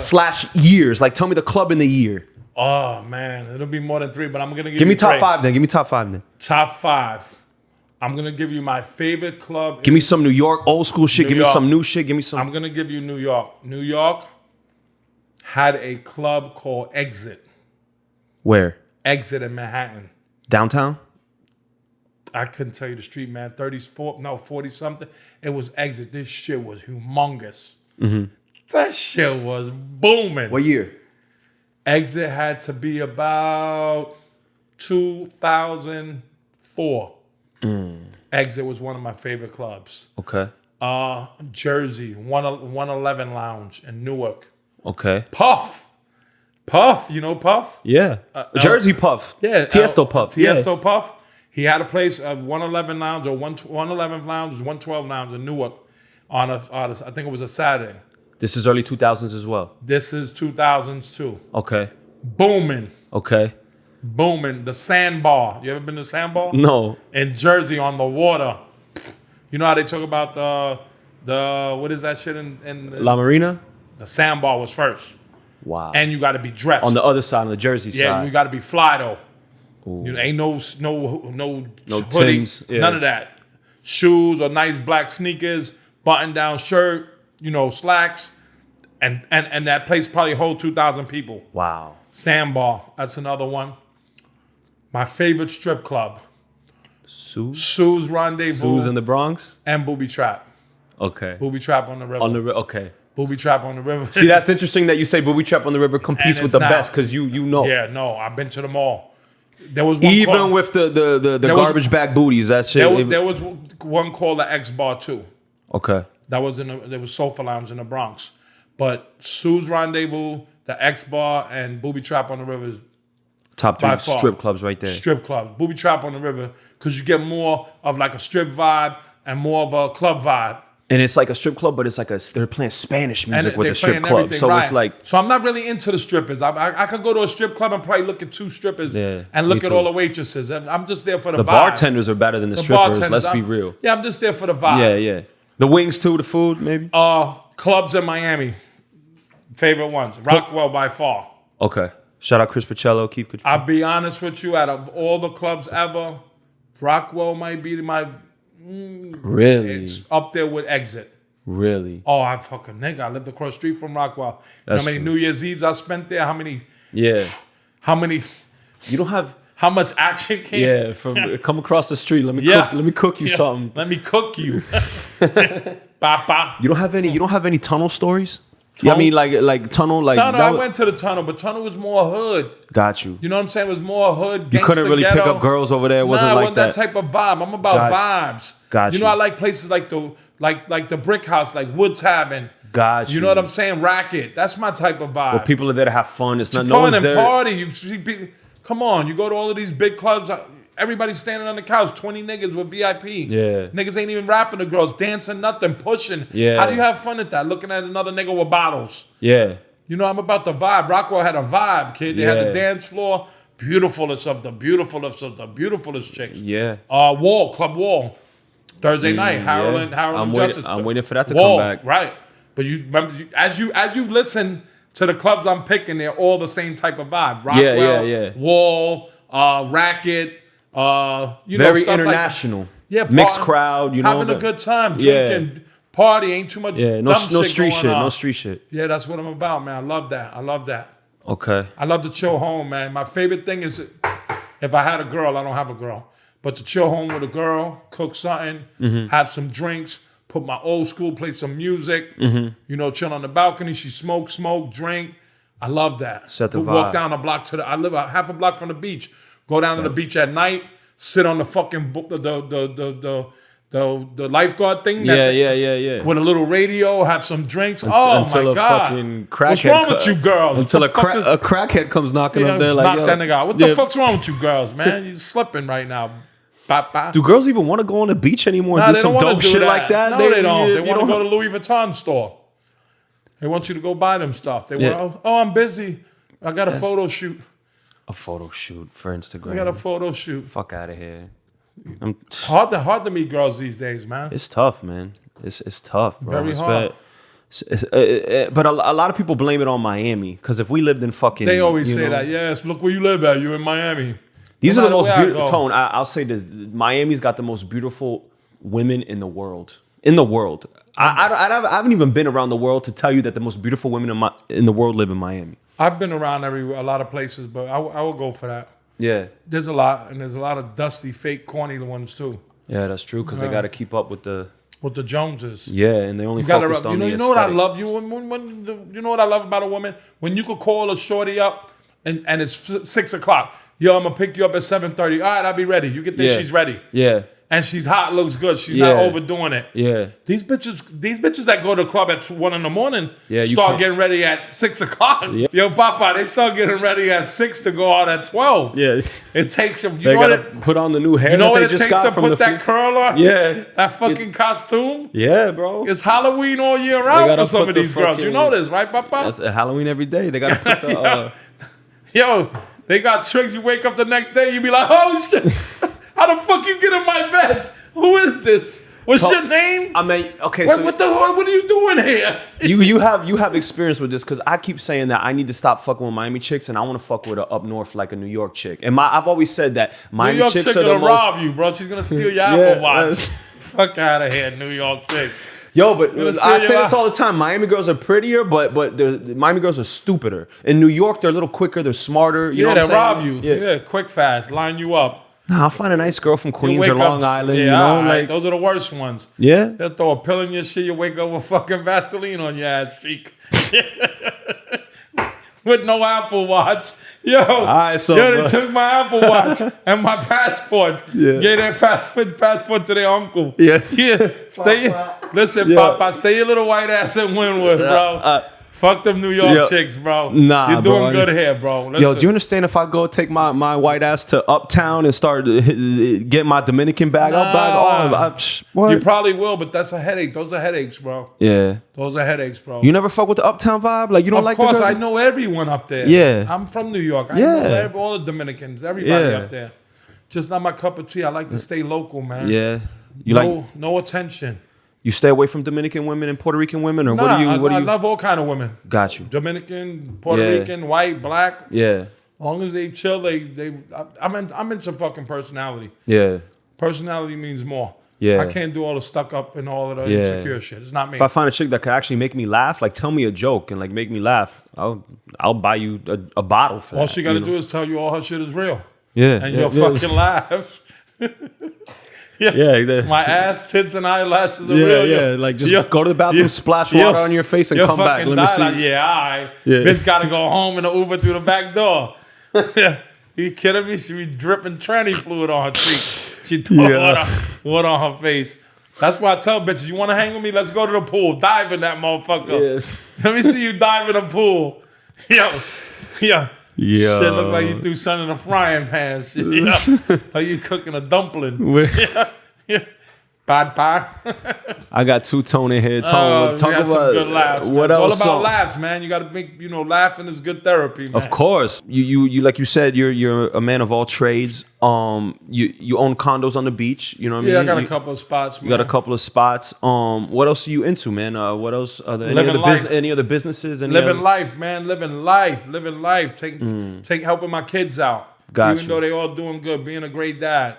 Speaker 1: / years? Like, tell me the club in the year.
Speaker 2: Oh, man. It'll be more than 3, but I'm going to give
Speaker 1: Give
Speaker 2: you
Speaker 1: me top
Speaker 2: 3.
Speaker 1: 5 then. Give me top 5 then.
Speaker 2: Top 5. I'm going to give you my favorite club.
Speaker 1: Give me some New York old school shit.
Speaker 2: New
Speaker 1: Give me
Speaker 2: York.
Speaker 1: some new shit. Give me some.
Speaker 2: I'm going to give you New York. New York had a club called Exit.
Speaker 1: Where?
Speaker 2: Exit in Manhattan.
Speaker 1: Downtown?
Speaker 2: I couldn't tell you the street, man. 40 something. It was Exit. This shit was humongous. That shit was booming.
Speaker 1: What year?
Speaker 2: Exit had to be about 2004. Exit was one of my favorite clubs.
Speaker 1: Okay.
Speaker 2: Jersey, 111 Lounge in Newark.
Speaker 1: Okay.
Speaker 2: Puff, you know Puff?
Speaker 1: Yeah. Jersey Puff.
Speaker 2: Yeah.
Speaker 1: Tiesto Puff.
Speaker 2: Tiesto Puff. He had a place, 111 Lounge or 111 Lounge, 112 Lounge in Newark on I think it was a Saturday.
Speaker 1: This is early 2000s as well.
Speaker 2: This is 2000s too.
Speaker 1: Okay.
Speaker 2: Booming.
Speaker 1: Okay.
Speaker 2: The Sandbar. You ever been to Sandbar?
Speaker 1: No.
Speaker 2: In Jersey on the water. You know how they talk about the what is that shit in
Speaker 1: La Marina?
Speaker 2: the Sandbar was first.
Speaker 1: Wow.
Speaker 2: And you got to be dressed.
Speaker 1: on the other side, on the Jersey
Speaker 2: yeah,
Speaker 1: side.
Speaker 2: you got to be fly though. You ain't no hoodie,
Speaker 1: Timbs, yeah.
Speaker 2: none of that. Shoes or nice black sneakers, button down shirt, slacks, and that place probably hold 2,000 people.
Speaker 1: Wow.
Speaker 2: Sandbar, that's another one. My favorite strip club, Sue's Rendezvous,
Speaker 1: Sue's in the Bronx?
Speaker 2: and Booby Trap.
Speaker 1: Okay.
Speaker 2: Booby Trap on the river.
Speaker 1: Okay.
Speaker 2: Booby Trap on the river.
Speaker 1: See, that's interesting that you say Booby Trap on the River competes
Speaker 2: And
Speaker 1: with
Speaker 2: it's
Speaker 1: the
Speaker 2: not.
Speaker 1: best because you know.
Speaker 2: Yeah, no, I've been to them all. There was one
Speaker 1: Even
Speaker 2: called,
Speaker 1: with the
Speaker 2: was-
Speaker 1: garbage bag booties, that shit.
Speaker 2: there was one called the X Bar too.
Speaker 1: Okay.
Speaker 2: That was there was Sofa Lounge in the Bronx. But Sue's Rendezvous, the X Bar, and Booby Trap on the River is
Speaker 1: Top 3
Speaker 2: by far.
Speaker 1: strip clubs right there.
Speaker 2: strip clubs. Booby Trap on the River, because you get more of like a strip vibe and more of a club vibe.
Speaker 1: And it's like a strip club, but it's like they're playing Spanish music
Speaker 2: And
Speaker 1: with
Speaker 2: they're
Speaker 1: the strip
Speaker 2: playing
Speaker 1: club.
Speaker 2: everything
Speaker 1: So
Speaker 2: right.
Speaker 1: it's like,
Speaker 2: So I'm not really into the strippers. I could go to a strip club and probably look at 2 strippers
Speaker 1: Yeah,
Speaker 2: and
Speaker 1: me
Speaker 2: look at
Speaker 1: too.
Speaker 2: all the waitresses. And I'm just there for the
Speaker 1: the
Speaker 2: vibe.
Speaker 1: bartenders are better than the strippers.
Speaker 2: bartenders,
Speaker 1: Let's be
Speaker 2: I'm-
Speaker 1: real.
Speaker 2: Yeah, I'm just there for the vibe.
Speaker 1: Yeah, yeah. The wings too, the food maybe?
Speaker 2: Clubs in Miami. Favorite ones. Rockwell by far.
Speaker 1: Okay. Shout out Chris Pacello, Keith Couture.
Speaker 2: I'll be honest with you, out of all the clubs ever, Rockwell might be my...
Speaker 1: Really?
Speaker 2: It's up there with Exit.
Speaker 1: Really?
Speaker 2: Oh, I fucking nigga. I lived across the street from Rockwell. You know how many
Speaker 1: true.
Speaker 2: New Year's Eves I spent there? How many...
Speaker 1: Yeah.
Speaker 2: How many...
Speaker 1: You don't have...
Speaker 2: How much action came?
Speaker 1: Yeah, come across the street. Let me cook you something.
Speaker 2: Let me cook you. Papa.
Speaker 1: You don't have any tunnel stories? Yeah, I mean like tunnel like
Speaker 2: Tunnel,
Speaker 1: that
Speaker 2: I went to the tunnel, but tunnel was more hood.
Speaker 1: Got you.
Speaker 2: You know what I'm saying? It was more hood.
Speaker 1: You couldn't really
Speaker 2: ghetto.
Speaker 1: pick up girls over there. It wasn't
Speaker 2: I
Speaker 1: like
Speaker 2: want that type of vibe. I'm about vibes.
Speaker 1: Got
Speaker 2: you.
Speaker 1: you.
Speaker 2: Know, I like places like the Brick House, like Wood Tavern.
Speaker 1: Got you.
Speaker 2: You know what I'm saying? Racket. That's my type of vibe.
Speaker 1: Well, people are there to have fun. It's not no
Speaker 2: fun
Speaker 1: one's
Speaker 2: and
Speaker 1: there.
Speaker 2: party. You see people. Come on, you go to all of these big clubs. Everybody's standing on the couch. 20 niggas with VIP.
Speaker 1: Yeah.
Speaker 2: Niggas ain't even rapping to girls, dancing, nothing, pushing.
Speaker 1: Yeah.
Speaker 2: How do you have fun at that? Looking at another nigga with bottles.
Speaker 1: Yeah.
Speaker 2: You know, I'm about the vibe. Rockwell had a vibe, kid. They had
Speaker 1: Yeah.
Speaker 2: the dance floor. Beautifulest of the beautifulest chicks.
Speaker 1: Yeah.
Speaker 2: Club Wall. Thursday night, Harlan Justice.
Speaker 1: I'm waiting for that to
Speaker 2: Wall,
Speaker 1: come back.
Speaker 2: right. But you remember, as you listen to the clubs I'm picking, they're all the same type of vibe. Rockwell,
Speaker 1: yeah.
Speaker 2: Wall, Racket,
Speaker 1: Very
Speaker 2: stuff
Speaker 1: international.
Speaker 2: Like, yeah,
Speaker 1: Mixed crowd, you know.
Speaker 2: having a good time,
Speaker 1: Yeah.
Speaker 2: drinking, party, ain't too much
Speaker 1: Yeah,
Speaker 2: dumb
Speaker 1: no
Speaker 2: shit
Speaker 1: street
Speaker 2: going
Speaker 1: shit,
Speaker 2: on.
Speaker 1: no street shit.
Speaker 2: Yeah, that's what I'm about, man. I love that.
Speaker 1: Okay.
Speaker 2: I love to chill home, man. My favorite thing is if I had a girl, I don't have a girl, but to chill home with a girl, cook something, have some drinks, put my old school, play some music, you know, chill on the balcony. She smoke, drink. I love that.
Speaker 1: Set the
Speaker 2: Walk
Speaker 1: vibe.
Speaker 2: down a block I live a half a block from the beach. Go down to the beach at night, sit on the fucking the lifeguard thing.
Speaker 1: Yeah.
Speaker 2: With a little radio, have some drinks.
Speaker 1: Until
Speaker 2: my
Speaker 1: a
Speaker 2: God.
Speaker 1: fucking crackhead.
Speaker 2: What's wrong with you girls?
Speaker 1: Until a
Speaker 2: What the fuck is-
Speaker 1: crackhead comes knocking up there like,
Speaker 2: knock
Speaker 1: yo.
Speaker 2: that nigga out. What the fuck's wrong with you girls, man? You slipping right now. Bye.
Speaker 1: Do girls even want to go on the beach anymore and do
Speaker 2: they
Speaker 1: some
Speaker 2: don't wanna
Speaker 1: dope
Speaker 2: do
Speaker 1: shit
Speaker 2: that.
Speaker 1: like that?
Speaker 2: No, they don't. They
Speaker 1: you
Speaker 2: want to
Speaker 1: don't-
Speaker 2: go to Louis Vuitton store. They want you to go buy them stuff. They
Speaker 1: Yeah.
Speaker 2: want, I'm busy. I got a photo shoot.
Speaker 1: A photo shoot for Instagram.
Speaker 2: I got a photo shoot.
Speaker 1: Fuck out of here.
Speaker 2: Hard to meet girls these days, man.
Speaker 1: It's tough, man. It's tough, bro.
Speaker 2: Very hard.
Speaker 1: But a lot of people blame it on Miami because if we lived in fucking,
Speaker 2: They always
Speaker 1: you
Speaker 2: say
Speaker 1: know,
Speaker 2: that. Yes, look where you live at. You in Miami.
Speaker 1: These
Speaker 2: No
Speaker 1: are the
Speaker 2: matter
Speaker 1: most
Speaker 2: where I
Speaker 1: beautiful.
Speaker 2: go.
Speaker 1: Tone, I'll say this: Miami's got the most beautiful women in the world. In the world, I haven't even been around the world to tell you that the most beautiful women in the world live in Miami.
Speaker 2: I've been around a lot of places, but I will go for that.
Speaker 1: Yeah,
Speaker 2: There's a lot, and there's a lot of dusty, fake, corny ones too.
Speaker 1: yeah, that's true because they got to keep up with the
Speaker 2: With the Joneses.
Speaker 1: and they only
Speaker 2: You gotta,
Speaker 1: focused on the
Speaker 2: you know what I
Speaker 1: aesthetic.
Speaker 2: love you you know what I love about a woman when you could call a shorty up and it's 6 o'clock. Yo, I'm gonna pick you up at 7:30. All right, I'll be ready. You get there,
Speaker 1: Yeah.
Speaker 2: she's ready,
Speaker 1: Yeah,
Speaker 2: and she's hot, looks good. She's
Speaker 1: Yeah.
Speaker 2: not overdoing it.
Speaker 1: yeah.
Speaker 2: These bitches that go to the club at 1 a.m.
Speaker 1: Yeah, you
Speaker 2: start
Speaker 1: can't-
Speaker 2: getting ready at 6 o'clock.
Speaker 1: Yeah.
Speaker 2: Yo, Papa, they start getting ready at 6 to go out at 12.
Speaker 1: Yeah,
Speaker 2: It takes them.
Speaker 1: they gotta put on the new hair
Speaker 2: You know
Speaker 1: that
Speaker 2: what
Speaker 1: they
Speaker 2: it
Speaker 1: just
Speaker 2: takes
Speaker 1: got
Speaker 2: to
Speaker 1: from
Speaker 2: put
Speaker 1: the
Speaker 2: that curl on?
Speaker 1: Yeah,
Speaker 2: That fucking costume.
Speaker 1: yeah, bro.
Speaker 2: It's Halloween all year round
Speaker 1: gotta
Speaker 2: for some
Speaker 1: put
Speaker 2: of
Speaker 1: the
Speaker 2: these girls. You
Speaker 1: fucking-
Speaker 2: know this, right, Papa?
Speaker 1: That's a Halloween every day. They gotta put the.
Speaker 2: Yo, they got tricks. You wake up the next day, you be like, oh shit, how the fuck you get in my bed? Who is this? What's your name?
Speaker 1: I mean, okay,
Speaker 2: What are you doing here?
Speaker 1: you have experience with this because I keep saying that I need to stop fucking with Miami chicks and I want to fuck with a up north like a New York chick. And I've always said that
Speaker 2: New
Speaker 1: Miami
Speaker 2: York
Speaker 1: chicks
Speaker 2: chick
Speaker 1: are the
Speaker 2: gonna
Speaker 1: most.
Speaker 2: rob you, bro. She's gonna steal your
Speaker 1: Yeah,
Speaker 2: Apple Watch.
Speaker 1: that's-
Speaker 2: Fuck out of here, New York chick.
Speaker 1: Yo, but
Speaker 2: gonna steal
Speaker 1: I
Speaker 2: your
Speaker 1: say this
Speaker 2: eye.
Speaker 1: all the time. Miami girls are prettier, but the Miami girls are stupider. In New York, they're a little quicker. They're smarter. You know
Speaker 2: Yeah,
Speaker 1: what
Speaker 2: they
Speaker 1: I'm
Speaker 2: rob
Speaker 1: saying?
Speaker 2: you. Yeah, quick, fast, line you up.
Speaker 1: Nah, I'll find a nice girl from
Speaker 2: You
Speaker 1: Queens
Speaker 2: wake
Speaker 1: or Long
Speaker 2: up-
Speaker 1: Island.
Speaker 2: Yeah,
Speaker 1: you know,
Speaker 2: all right.
Speaker 1: like
Speaker 2: Those are the worst ones.
Speaker 1: yeah.
Speaker 2: They'll throw a pill in your shit. You wake up with fucking Vaseline on your ass cheek. With no Apple Watch. Yo,
Speaker 1: right, so,
Speaker 2: they
Speaker 1: bro.
Speaker 2: took my Apple Watch and my passport.
Speaker 1: Yeah.
Speaker 2: Gave their passport to their uncle.
Speaker 1: Yeah.
Speaker 2: Yeah. Listen,
Speaker 1: Yeah.
Speaker 2: Papa, stay your little white ass in Wynwood, bro. Fuck them New York
Speaker 1: Yeah.
Speaker 2: chicks, bro.
Speaker 1: Nah,
Speaker 2: You're doing
Speaker 1: bro.
Speaker 2: good here, bro. Listen.
Speaker 1: Yo, do you understand if I go take my white ass to Uptown and start get my Dominican bag? What?
Speaker 2: You probably will, but that's a headache. Those are headaches, bro.
Speaker 1: Yeah.
Speaker 2: Those are headaches, bro.
Speaker 1: You never fuck with the Uptown vibe? Like you don't
Speaker 2: Of
Speaker 1: like
Speaker 2: course,
Speaker 1: the
Speaker 2: I
Speaker 1: girls?
Speaker 2: know everyone up there.
Speaker 1: Yeah.
Speaker 2: I'm from New York. I
Speaker 1: Yeah.
Speaker 2: know all the Dominicans, everybody
Speaker 1: Yeah.
Speaker 2: up there. Just not my cup of tea. I like to stay local, man.
Speaker 1: Yeah. You like
Speaker 2: No attention.
Speaker 1: You stay away from Dominican women and Puerto Rican women, or what do you?
Speaker 2: I love all kind of women.
Speaker 1: Got you.
Speaker 2: Dominican, Puerto Rican, white, black.
Speaker 1: Yeah.
Speaker 2: As long as they chill, I'm into fucking personality.
Speaker 1: Yeah.
Speaker 2: Personality means more.
Speaker 1: Yeah.
Speaker 2: I can't do all the stuck up and all of the insecure shit. It's not me.
Speaker 1: If I find a chick that could actually make me laugh, like tell me a joke and like make me laugh, I'll buy you a bottle for that.
Speaker 2: All she got to do is tell you all her shit is real.
Speaker 1: Yeah.
Speaker 2: And you'll fucking laugh.
Speaker 1: Exactly.
Speaker 2: My ass, tits, and eyelashes are real.
Speaker 1: Yeah. Like just go to the bathroom, splash water on your face, and come back. Let me see.
Speaker 2: Like, bitch got to go home in the Uber through the back door. You kidding me? She be dripping tranny fluid on her cheek. She throw water on her face. That's why I tell bitches, you want to hang with me? Let's go to the pool. Dive in that motherfucker. Yes. Let me see you dive in the pool. Yo. Shit look like you threw something in a frying pan. Shit. Are you cooking a dumpling? Bad pie.
Speaker 1: I got two-tone in here. Talk about
Speaker 2: some good laughs.
Speaker 1: What
Speaker 2: man.
Speaker 1: else?
Speaker 2: It's all about laughs, man. You got to make laughing is good therapy, man.
Speaker 1: Of course, you like you said, you're a man of all trades. You own condos on the beach. You know what I mean?
Speaker 2: Yeah, I got a couple of spots. Man.
Speaker 1: You got a couple of spots. What else are you into, man? What else? Are there any other businesses?
Speaker 2: Living life, man. Living life. Take helping my kids out. Even though they all doing good, being a great dad.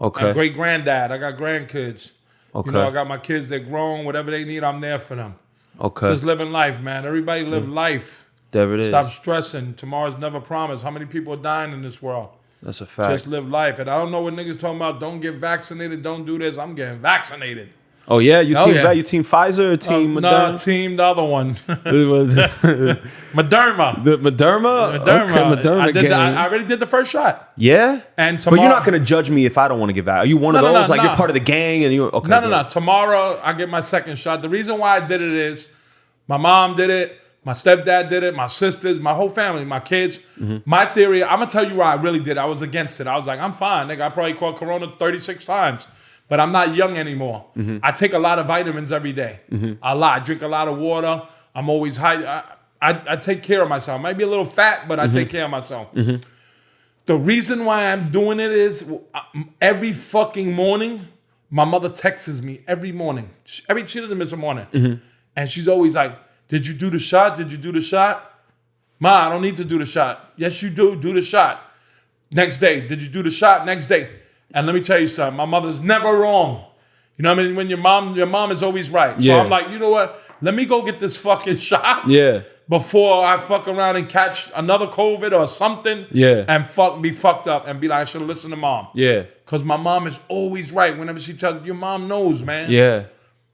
Speaker 1: Okay.
Speaker 2: A great granddad. I got grandkids.
Speaker 1: Okay.
Speaker 2: I got my kids. They're grown. Whatever they need, I'm there for them.
Speaker 1: Okay.
Speaker 2: Just living life, man. Everybody live life.
Speaker 1: There it is.
Speaker 2: Stop stressing. Tomorrow's never promised. How many people are dying in this world?
Speaker 1: That's a fact.
Speaker 2: Just live life. And I don't know what niggas talking about. Don't get vaccinated. Don't do this. I'm getting vaccinated.
Speaker 1: Oh yeah, you team Pfizer or team Moderna?
Speaker 2: No, team the other one. Moderna.
Speaker 1: The Moderna? Okay, Moderna.
Speaker 2: I already did the first shot.
Speaker 1: Yeah?
Speaker 2: And tomorrow,
Speaker 1: but you're not going to judge me if I don't want to get vaccinated. Are you one of those? You're part of the gang and you okay.
Speaker 2: No. Tomorrow I get my second shot. The reason why I did it is my mom did it, my stepdad did it, my sisters, my whole family, my kids. Mm-hmm. My theory, I'm going to tell you why I really did. I was against it. I was like, I'm fine. Nigga, I probably caught Corona 36 times. But I'm not young anymore. Mm-hmm. I take a lot of vitamins every day. Mm-hmm. A lot. I drink a lot of water. I'm always high. I take care of myself. I might be a little fat, but I take care of myself. Mm-hmm. The reason why I'm doing it is every fucking morning, my mother texts me every morning. She doesn't miss a morning. Mm-hmm. And she's always like, did you do the shot? Did you do the shot? Ma, I don't need to do the shot. Yes, you do. Do the shot. Next day. Did you do the shot? Next day. And let me tell you something, my mother's never wrong. You know what I mean? When your mom is always right. So I'm like, you know what? Let me go get this fucking shot. Yeah. Before I fuck around and catch another COVID or something. Yeah. And be fucked up and be like, I should have listened to mom. Yeah. Because my mom is always right. Whenever she tells your mom knows, man. Yeah.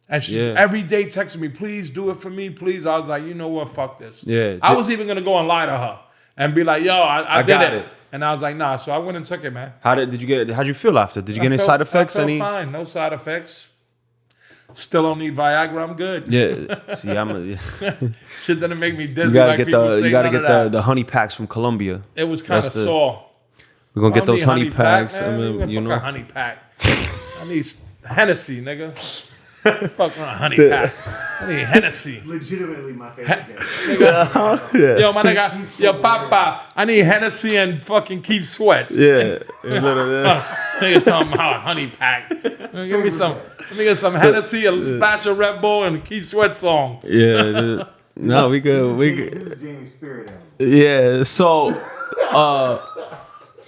Speaker 2: And she every day texting me, please do it for me, please. I was like, you know what? Fuck this. Yeah. I was even gonna go and lie to her and be like, yo, I did it. And I was like, nah. So I went and took it, man. How'd you feel after? Did you get any side effects? I felt fine. No side effects. Still don't need Viagra. I'm good. Yeah. See, shit doesn't make me dizzy. You gotta get the honey packs from Colombia. It was kind of sore. We're gonna get those honey packs. I mean, you know, a honey pack. I need Hennessy, nigga. Fuck around, honey pack. I need Hennessy. Legitimately my favorite game. Yo, my nigga. Yo, Papa. I need Hennessy and fucking Keep Sweat. Yeah. Nigga talking about honey pack. Give me some. Let me get some Hennessy, a splash of Red Bull, and a Keep Sweat song. Yeah. No, we good. Yeah. So, all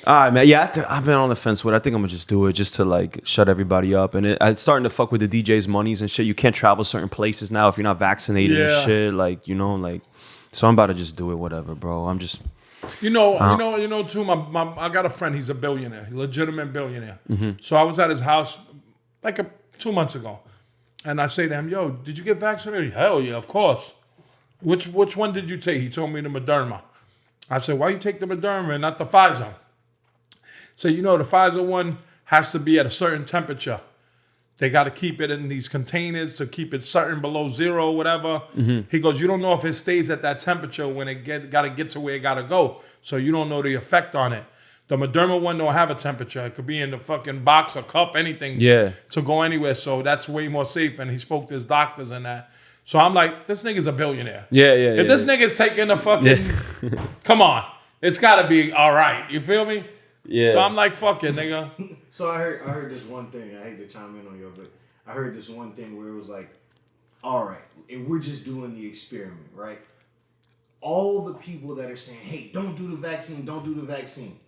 Speaker 2: right, man. Yeah, I've been on the fence with it. I think I'm gonna just do it just to like shut everybody up. And it's starting to fuck with the DJs' monies and shit. You can't travel certain places now if you're not vaccinated and shit. Like, you know, like. So I'm about to just do it, whatever, bro. I'm just. You know, too. I got a friend. He's a billionaire, legitimate billionaire. Mm-hmm. So I was at his house like 2 months ago, and I say to him, "Yo, did you get vaccinated?" Hell yeah, of course. Which one did you take? He told me the Moderna. I said, "Why you take the Moderna and not the Pfizer?" So, the Pfizer one has to be at a certain temperature. They got to keep it in these containers to keep it certain below zero, whatever. Mm-hmm. He goes, you don't know if it stays at that temperature when it got to get to where it got to go. So you don't know the effect on it. The Moderna one don't have a temperature. It could be in the fucking box or cup, anything to go anywhere. So that's way more safe. And he spoke to his doctors and that. So I'm like, this nigga's a billionaire. Yeah. If this nigga's taking the fucking, come on. It's got to be all right. You feel me? Yeah. So I'm like, fuck it, nigga.
Speaker 3: So I heard this one thing. I hate to chime in on you, but
Speaker 4: I heard this one thing where it was like, all right, if we're just doing the experiment, right? All the people that are saying, hey, don't do the vaccine,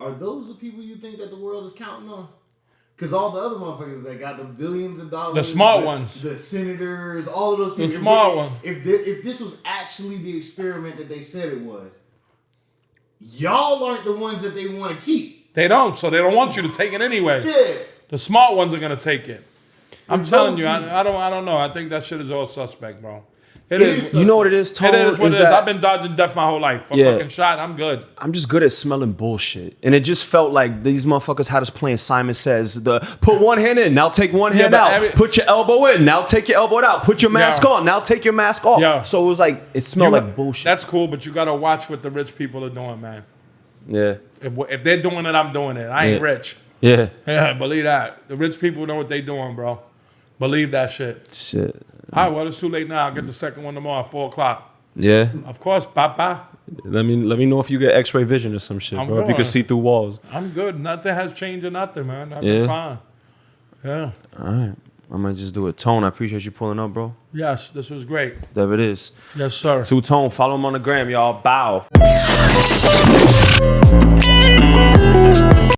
Speaker 4: are those the people you think that the world is counting on? Because all the other motherfuckers that got the billions of dollars,
Speaker 2: the smart ones,
Speaker 4: the senators, all of those people,
Speaker 2: the smart ones.
Speaker 4: If this was actually the experiment that they said it was, y'all aren't the ones that they want to keep.
Speaker 2: They don't, so they don't want you to take it anyway.
Speaker 4: Yeah.
Speaker 2: The smart ones are gonna take it. I'm telling you, I don't know. I think that shit is all suspect, bro. It is.
Speaker 1: You know what it is, Tone?
Speaker 2: It is what it is.
Speaker 1: that
Speaker 2: I've been dodging death my whole life. For fucking shot, I'm good.
Speaker 1: I'm just good at smelling bullshit. And it just felt like these motherfuckers had us playing Simon Says. Put one hand in, now take one hand out. Put your elbow in, now take your elbow out. Put your mask on, now take your mask off.
Speaker 2: Yeah.
Speaker 1: So it was like, it smelled like bullshit.
Speaker 2: That's cool, but you gotta watch what the rich people are doing, man.
Speaker 1: Yeah.
Speaker 2: If they're doing it, I'm doing it. I ain't rich.
Speaker 1: Yeah.
Speaker 2: Yeah, believe that. The rich people know what they doing, bro. Believe that shit.
Speaker 1: Shit.
Speaker 2: All right, well, it's too late now. I'll get the second one tomorrow at 4 o'clock.
Speaker 1: Yeah.
Speaker 2: Of course, Papa.
Speaker 1: Let me know if you get X-ray vision or some shit, bro. If you can see through walls.
Speaker 2: I'm good. Nothing has changed or nothing, man. I've been fine. Yeah.
Speaker 1: All right. I might just do it. Tone, I appreciate you pulling up, bro.
Speaker 2: Yes, this was great.
Speaker 1: There it is.
Speaker 2: Yes, sir.
Speaker 1: Tone, follow him on the gram, y'all. Bow.